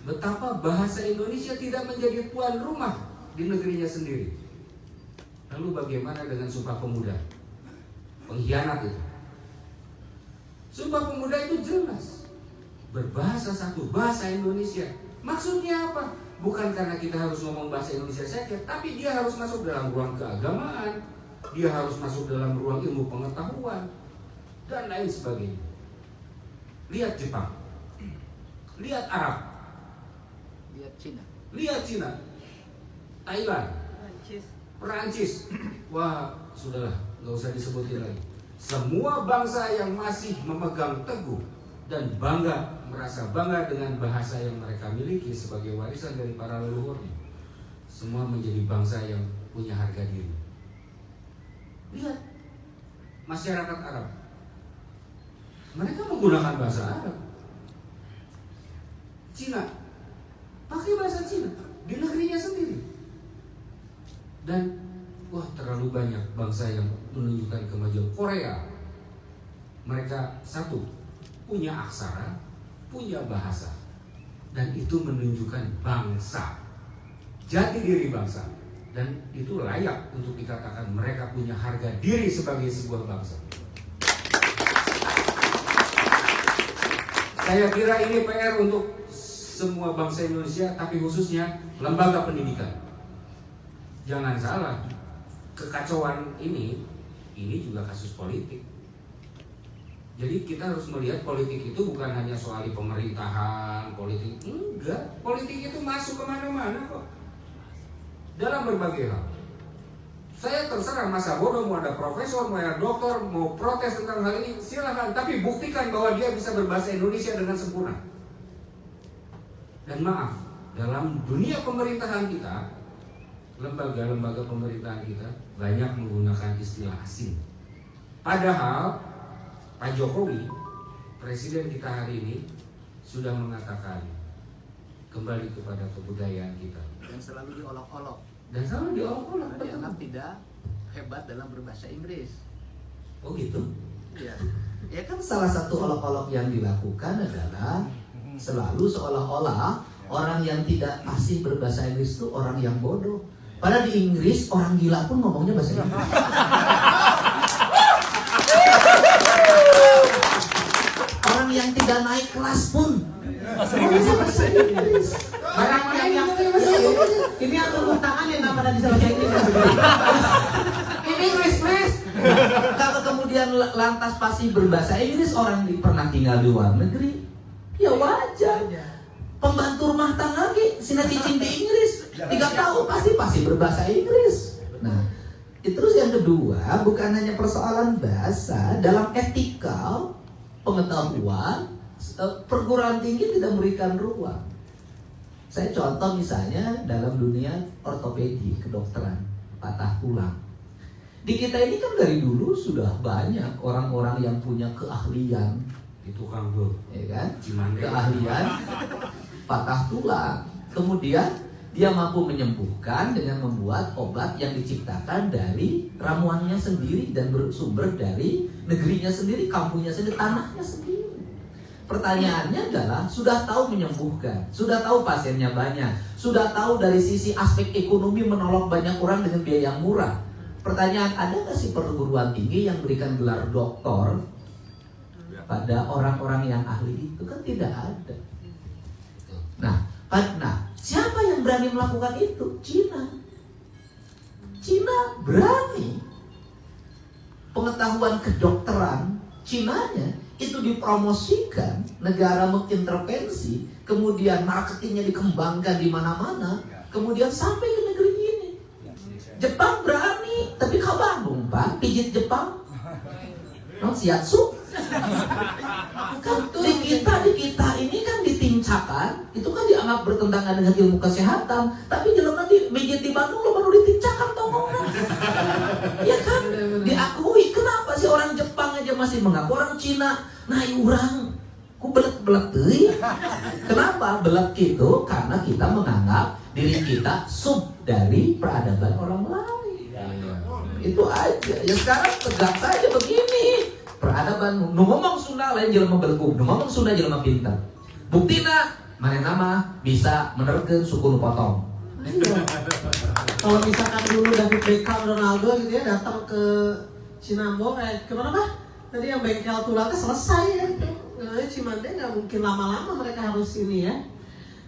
betapa bahasa Indonesia tidak menjadi tuan rumah di negerinya sendiri. Lalu bagaimana dengan Sumpah Pemuda? Pengkhianat itu. Sumpah Pemuda itu jelas berbahasa satu, bahasa Indonesia. Maksudnya apa? Bukan karena kita harus ngomong bahasa Indonesia saja, tapi dia harus masuk dalam ruang keagamaan, dia harus masuk dalam ruang ilmu pengetahuan, dan lain sebagainya. Lihat Jepang, lihat Arab, lihat Cina, Thailand, Perancis. Wah, sudahlah, nggak usah disebutin lagi. Semua bangsa yang masih memegang teguh dan merasa bangga dengan bahasa yang mereka miliki sebagai warisan dari para leluhurnya, semua menjadi bangsa yang punya harga diri. Lihat masyarakat Arab, mereka menggunakan bahasa Arab. Cina pakai bahasa Cina di negerinya sendiri. Dan wah, terlalu banyak bangsa yang menunjukkan kemajuan. Korea, mereka satu, punya aksara, punya bahasa, dan itu menunjukkan bangsa, jati diri bangsa, dan itu layak untuk dikatakan mereka punya harga diri sebagai sebuah bangsa. Saya kira ini PR untuk semua bangsa Indonesia, tapi khususnya lembaga pendidikan. Jangan salah, kekacauan ini juga kasus politik. Jadi kita harus melihat politik itu bukan hanya soal di pemerintahan, politik enggak. Politik itu masuk kemana-mana kok, dalam berbagai hal. Saya terserah masa bodoh, mau ada profesor, mau ada doktor, mau protes tentang hal ini, silahkan. Tapi buktikan bahwa dia bisa berbahasa Indonesia dengan sempurna. Dan maaf, dalam dunia pemerintahan kita, lembaga-lembaga pemerintahan kita banyak menggunakan istilah asing. Padahal Pak Jokowi, presiden kita hari ini, sudah mengatakan kembali kepada kebudayaan kita. Dan selalu diolok-olok. Dianggap tidak hebat dalam berbahasa Inggris. Oh gitu? Ya. Ya kan salah satu olok-olok yang dilakukan adalah selalu seolah-olah orang yang tidak fasih berbahasa Inggris itu orang yang bodoh. Padahal di Inggris orang gila pun ngomongnya bahasa Inggris. Orang yang tidak naik kelas pun ngomongnya bahasa Inggris. Orang yang ini yang tepuk tangan yang nggak pada bisa bahasa Inggris. Ini Inggris, please. Kalau kemudian lantas fasih berbahasa Inggris, orang pernah tinggal di luar negeri, ya wajar. Pembantu rumah tangga sina cicing di Inggris 3 tahun pasti berbahasa Inggris. Nah, terus yang kedua, bukan hanya persoalan bahasa, dalam etikal pengetahuan perguruan tinggi tidak memberikan ruang. Saya contoh misalnya dalam dunia ortopedi, kedokteran, patah tulang. Di kita ini kan dari dulu sudah banyak orang-orang yang punya keahlian, itu kan tuh, ya kan? Cimande. Keahlian patah tulang. Kemudian dia mampu menyembuhkan dengan membuat obat yang diciptakan dari ramuannya sendiri dan bersumber dari negerinya sendiri, kampungnya sendiri, tanahnya sendiri. Pertanyaannya adalah, sudah tahu menyembuhkan, sudah tahu pasiennya banyak, sudah tahu dari sisi aspek ekonomi menolong banyak orang dengan biaya yang murah. Pertanyaan, ada nggak sih perguruan tinggi yang berikan gelar doktor pada orang-orang yang ahli itu? Kan tidak ada. Nah, siapa yang berani melakukan itu? Cina berani. Pengetahuan kedokteran Cinanya itu dipromosikan, negara mengintervensi, kemudian marketingnya dikembangkan di mana-mana, kemudian sampai ke negeri ini. Jepang berani, tapi kau Bandung Pak, pijit Jepang, non shiatsu. Kan di kita ini kan ditincakan, itu kan dianggap bertentangan dengan ilmu kesehatan, tapi jelema di pijit di Bandung lo baru ditincakan tongkongna. Ya kan, diakui. Kenapa sih orang Jepang aja masih mengaku, orang Cina nah urang ku belek-belek teuing. Kenapa belek gitu? Karena kita menganggap diri kita sub dari peradaban orang lain. Itu aja. Ya sekarang tegak saja begini. Peradaban nu ngomong Sunda lain jelema belegu, nu ngomong Sunda jelema pinter. Buktina manehna mah bisa menerkeun suku nu potong. Kalau misalkan dulu David Beckham, Ronaldo gitu ya datang ke Cinambong, kemana Pak? Tadi yang bengkel tulangnya selesai ya. Cimande nggak mungkin lama-lama mereka harus ini ya.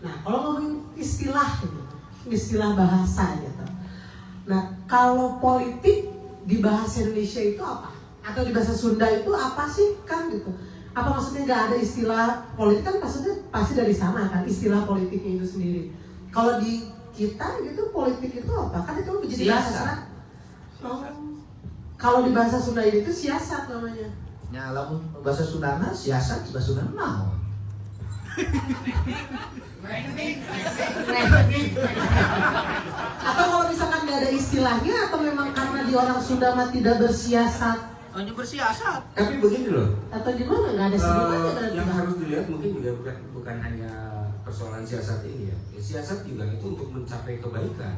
Nah, kalau ngomongin istilah gitu, istilah bahasa gitu. Nah, kalau politik di bahasa Indonesia itu apa? Atau di bahasa Sunda itu apa sih kan gitu? Apa maksudnya nggak ada istilah politik kan maksudnya pasti dari sana kan istilah politiknya itu sendiri. Kalau di kita gitu politik itu apa? Kan itu menjadi bahasa. Oh. Kalau di bahasa Sunda itu siasat namanya. Ya, lamun bahasa Sundana siasat bahasa Sunda naon? Atau kalau misalkan nggak ada istilahnya atau memang karena di orang Sunda mah tidak bersiasat? Hanya bersiasat. Tapi begini loh, Atau gimana? Nggak ada sebutannya berarti. yang harus dilihat mungkin juga bukan hanya persoalan siasat ini ya. Siasat juga itu untuk mencapai kebaikan.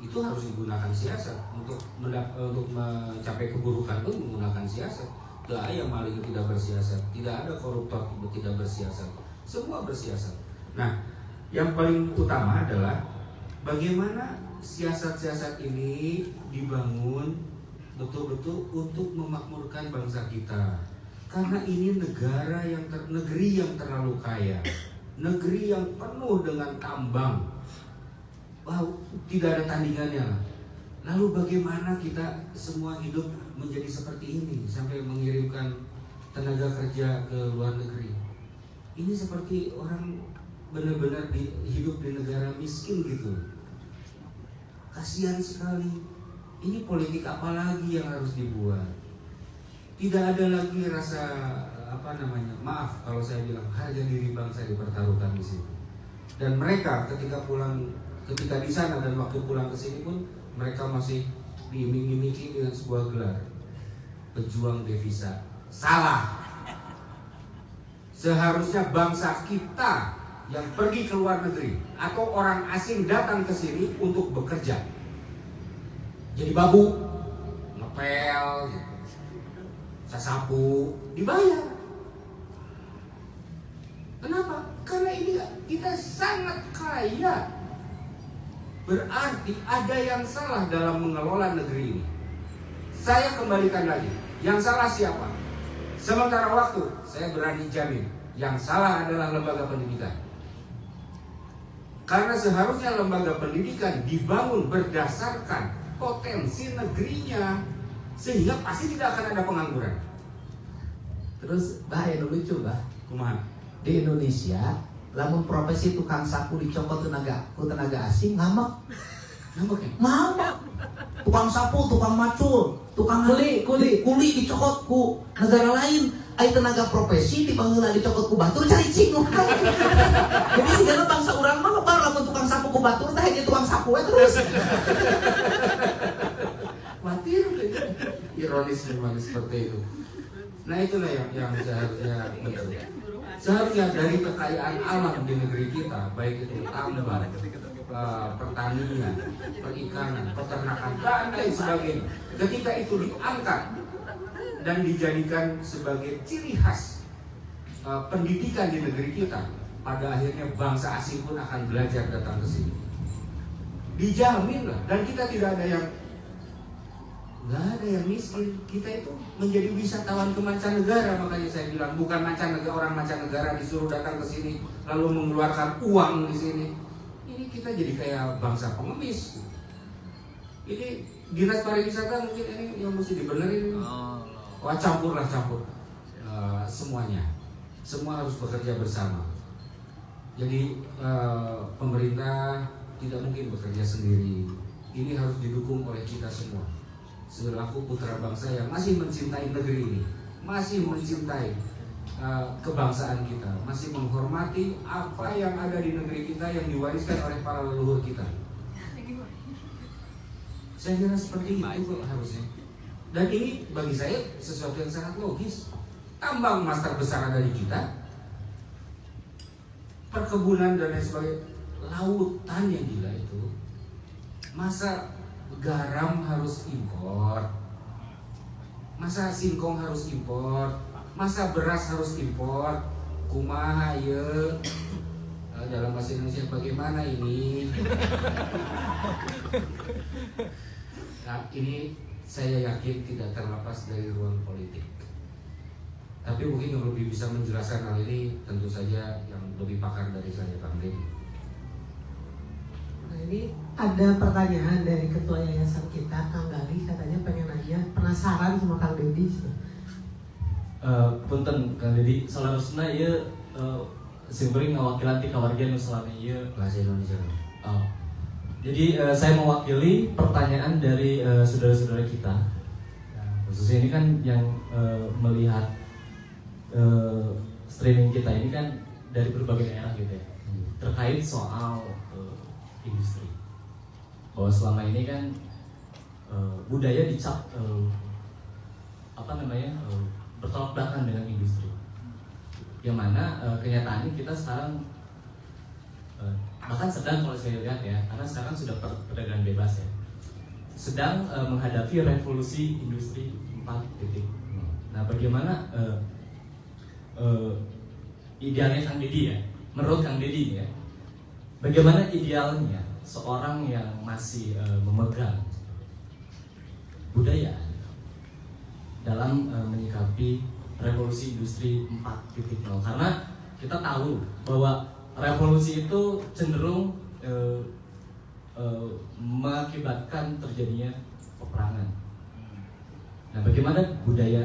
Itu harus digunakan siasat untuk mencapai keburukan pun menggunakan siasat. Tidak ada yang maling tidak bersiasat, tidak ada koruptor tidak bersiasat, semua bersiasat. Nah, yang paling utama adalah bagaimana siasat-siasat ini dibangun betul-betul untuk memakmurkan bangsa kita. Karena ini negeri yang terlalu kaya, negeri yang penuh dengan tambang. Wow, tidak ada tandingannya. Lalu bagaimana kita semua hidup menjadi seperti ini sampai mengirimkan tenaga kerja ke luar negeri? Ini seperti orang benar-benar hidup di negara miskin gitu. Kasihan sekali. Ini politik apa lagi yang harus dibuat? Tidak ada lagi rasa maaf kalau saya bilang harga diri bangsa dipertaruhkan di sini. Dan mereka ketika di sana dan waktu pulang ke sini pun mereka masih diiming-imingi dengan sebuah gelar pejuang devisa. Salah. Seharusnya bangsa kita yang pergi ke luar negeri atau orang asing datang ke sini untuk bekerja. Jadi babu, ngepel, gitu. Sasapu, dibayar. Kenapa? Karena ini kita sangat kaya. Berarti ada yang salah dalam mengelola negeri ini. Saya kembalikan lagi, yang salah siapa? Sementara waktu, saya berani jamin, yang salah adalah lembaga pendidikan. Karena seharusnya lembaga pendidikan dibangun berdasarkan potensi negerinya, sehingga pasti tidak akan ada pengangguran. Terus bahaya lucu bah. Kumaha? Di Indonesia, lamun profesi tukang sapu dicopot tenaga asing ngamak. Ngambek ya? Ngamak. Tukang sapu, tukang macul, tukang kuli dicokot ku negara lain. Ai tenaga profesi dipanggilna dicokot ku batur cari cing. Jadi segala bangsa urang mah baru lamun tukang sapu ku batur teh jadi tukang sapu we terus. Khawatir ironis memang seperti itu. Nah itulah yang seharusnya betul. Seharusnya dari kekayaan alam di negeri kita, baik itu tambang, pertanian, perikanan, peternakan, dan lain sebagainya, ketika itu diangkat dan dijadikan sebagai ciri khas pendidikan di negeri kita, pada akhirnya bangsa asing pun akan belajar datang ke sini. Dijamin lah, dan kita tidak ada yang miskin. Kita itu menjadi wisatawan ke mancanegara. Makanya saya bilang bukan orang mancanegara disuruh datang ke sini lalu mengeluarkan uang di sini. Ini kita jadi kayak bangsa pengemis. Ini dinas pariwisata mungkin ini yang mesti dibenerin. Wah campur. Semuanya, semua harus bekerja bersama. Jadi pemerintah tidak mungkin bekerja sendiri. Ini harus didukung oleh kita semua. Selaku putra bangsa yang masih mencintai negeri ini, masih mencintai kebangsaan kita, masih menghormati apa yang ada di negeri kita yang diwariskan oleh para leluhur kita. Saya kira seperti itu harusnya. Dan ini bagi saya sesuatu yang sangat logis. Tambang emas terbesar ada di kita, perkebunan dan lain sebagainya, lautan yang gila itu. Masa garam harus impor, masa singkong harus impor, masa beras harus impor. Kumaha ye? Dalam bahasa Indonesia bagaimana ini? Nah, ini saya yakin tidak terlepas dari ruang politik. Tapi mungkin yang lebih bisa menjelaskan hal ini tentu saja yang lebih pakar dari saya, Kang Deddy. Nah ini ada pertanyaan dari ketua yayasan kita, Kang Gali, katanya pengen nanya, penasaran sama Kang Dedi. Punten Kang Dedi, salarosna ieu simpering ngawakilan ti kawarga nu salana ieu bahasa Indonesia. Jadi saya mewakili pertanyaan dari saudara-saudara kita. Khususnya ini kan yang melihat streaming kita ini kan dari berbagai daerah gitu ya. Terkait soal industri. Bahwa selama ini kan budaya dicap bertolak belakang dengan industri. Yang mana kenyataannya kita sekarang bahkan sedang, kalau saya lihat ya, karena sekarang sudah perdagangan bebas ya, sedang menghadapi revolusi industri 4.0. Nah, bagaimana idealnya Kang Dedi ya, menurut Kang Dedi ya, bagaimana idealnya seorang yang masih memegang budaya dalam menyikapi revolusi industri 4.0, karena kita tahu bahwa revolusi itu cenderung mengakibatkan terjadinya peperangan. Nah, bagaimana budaya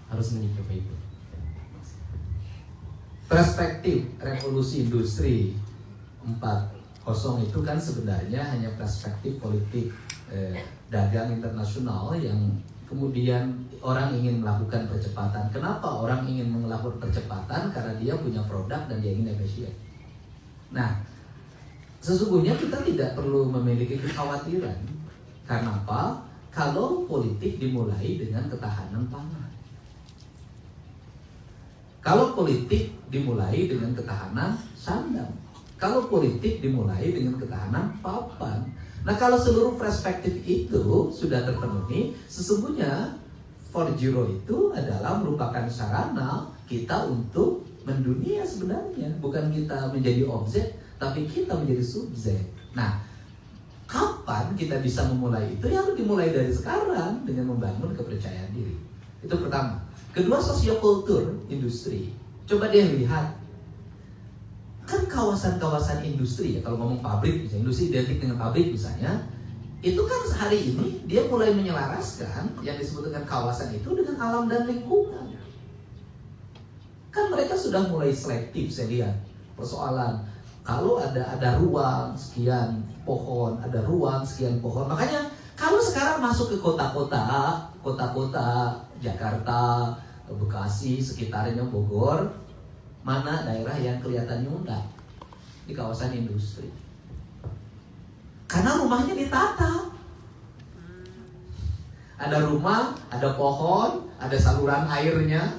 harus menyikapi itu? Perspektif revolusi industri 4.0 itu kan sebenarnya hanya perspektif politik dagang internasional yang kemudian orang ingin melakukan percepatan. Kenapa orang ingin melakukan percepatan? Karena dia punya produk dan dia ingin efisien. Nah, sesungguhnya kita tidak perlu memiliki kekhawatiran. Karena apa? Kalau politik dimulai dengan ketahanan pangan. Kalau politik dimulai dengan ketahanan sandang. Kalau politik dimulai dengan ketahanan papan. Nah, kalau seluruh perspektif itu sudah terpenuhi, sesungguhnya 4.0 itu adalah merupakan sarana kita untuk mendunia sebenarnya. Bukan kita menjadi objek, tapi kita menjadi subjek. Nah, kapan kita bisa memulai itu? Ya harus dimulai dari sekarang dengan membangun kepercayaan diri. Itu pertama. Kedua, sosiokultur industri. Coba deh lihat. Kan kawasan-kawasan industri ya, kalau ngomong pabrik, misalnya industri identik dengan pabrik misalnya, itu kan hari ini dia mulai menyelaraskan yang disebut dengan kawasan itu dengan alam dan lingkungan. Kan mereka sudah mulai selektif, saya lihat persoalan. Kalau ada ruang sekian pohon, ada ruang sekian pohon. Makanya kalau sekarang masuk ke kota-kota Jakarta, Bekasi, sekitarnya Bogor, mana daerah yang kelihatan nyunda? Di kawasan industri. Karena rumahnya ditata. Ada rumah, ada pohon, ada saluran airnya,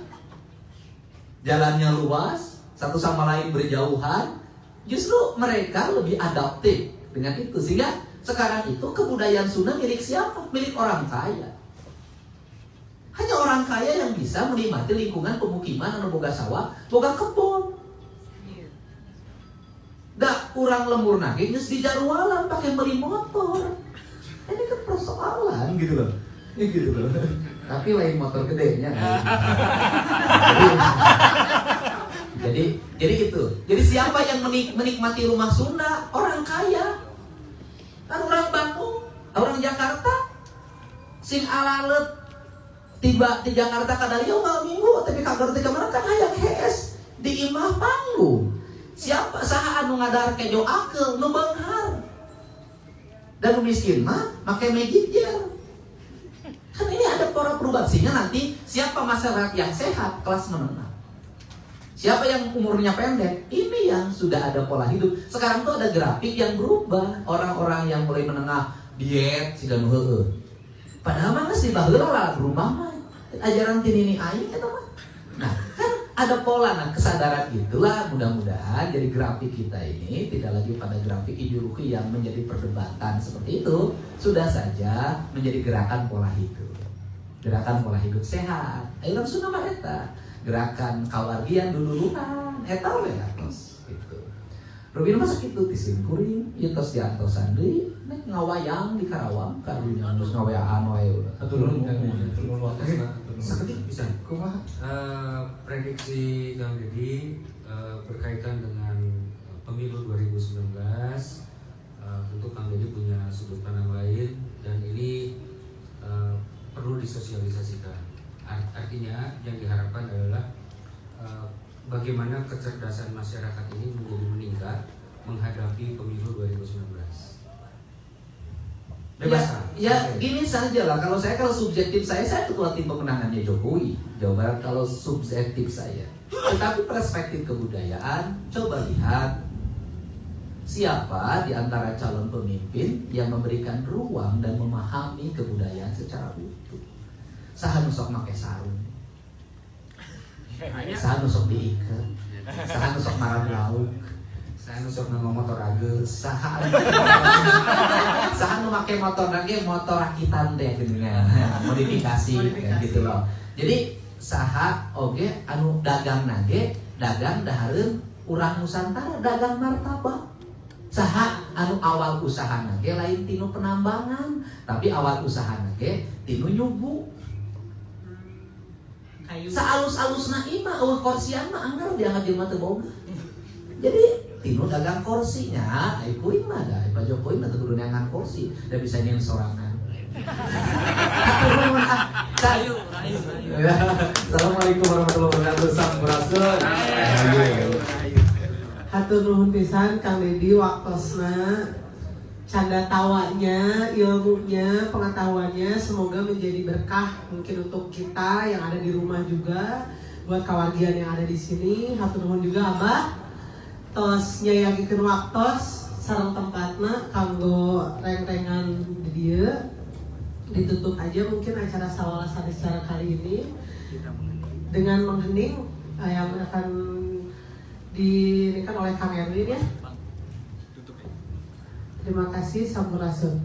jalannya luas, satu sama lain berjauhan. Justru mereka lebih adaptif dengan itu. Sehingga sekarang itu kebudayaan Sunda milik siapa? Milik orang kaya. Hanya orang kaya yang bisa menikmati lingkungan pemukiman anu boga sawah, boga kebun. Da urang lembur nage geus dijarwalan pakai beli motor. Ini kan persoalan gitu loh. Ini gitu loh. Tapi lain motor gedenya kan. Jadi gitu. Jadi siapa yang menikmati rumah Sunda? Orang kaya. Kan orang Bandung, orang Jakarta sing alalet tiba di Jakarta kadalieu malam minggu tapi kabar teh kemana kan hayang hees di imah panggung. Siapa saha anu ngadarke doakeun nu beunghar. Dan miskin mah make magic jar. Kan ini ada pola perubahan sehingga nanti siapa masyarakat yang sehat kelas menengah. Siapa yang umurnya pendek, ini yang sudah ada pola hidup. Sekarang tuh ada grafik yang berubah. Orang-orang yang mulai menengah diet siga nu heueuh. Padahal mah geus dibaheula lah rumah mah. Ajaran tinini aing eta mah. Nah, kan ada pola, nah kesadaran itulah mudah-mudahan jadi grafik kita ini tidak lagi pada grafik ideologi yang menjadi perdebatan seperti itu, sudah saja menjadi gerakan pola hidup. Gerakan pola hidup sehat. Ayo langsung nama eta. Gerakan kawargian dulu-duluan eta we atos gitu. Rubin masa kitu ti simkuring ieu tos diantosan deui nek ngawayang di Karawang karunya geus ngawayaan wae udah. Turun waktu Sakedik bisa. Kumaha prediksi Kang Dedi berkaitan dengan pemilu 2019 Bebas. Ya gini saja lah, kalau subjektif saya ketua tim pemenangannya Jokowi Jawa Barat kalau subjektif saya. Tetapi perspektif kebudayaan, coba lihat siapa di antara calon pemimpin yang memberikan ruang dan memahami kebudayaan secara utuh. Saha nu sok make sarung, saha nu sok diiket, saha nu sok marah lauk, Saya nusuk nama motor agel. saha nu make motor lagi motor rakitan teh geuningan modifikasi gitu loh. Jadi saha oge anu dagang nage dagang dahareun urang Nusantara dagang martabak. Saha anu awal usaha nage lain tinu penambangan tapi awal usaha nage tinu nyugu. Saalus-alusna imah eueuh korsian mah anggar diangkat jelema teu boga. Jadi tinu dagang kursinya, ai kuing mah da, Pak Jokowi mah teu kudu neangan kursi, da bisa nyeun sorangan. Rayu. Assalamualaikum warahmatullahi wabarakatuh. Sampurasun. Hatur nuhun pisan Kang Dedi waktosna, canda tawanya, ilmunya, pengetahuannya semoga menjadi berkah mungkin untuk kita yang ada di rumah juga, buat kawargian yang ada di sini. Hatur nuhun juga Abah tos nyayagikeun waktos sareng tempatna kanggo reng-rengan di dieu. Ditutup aja mungkin acara Sawala Saniscara kali ini dengan menghening yang akan diberikan oleh Kang Erwin ya. Terima kasih, sampurasun.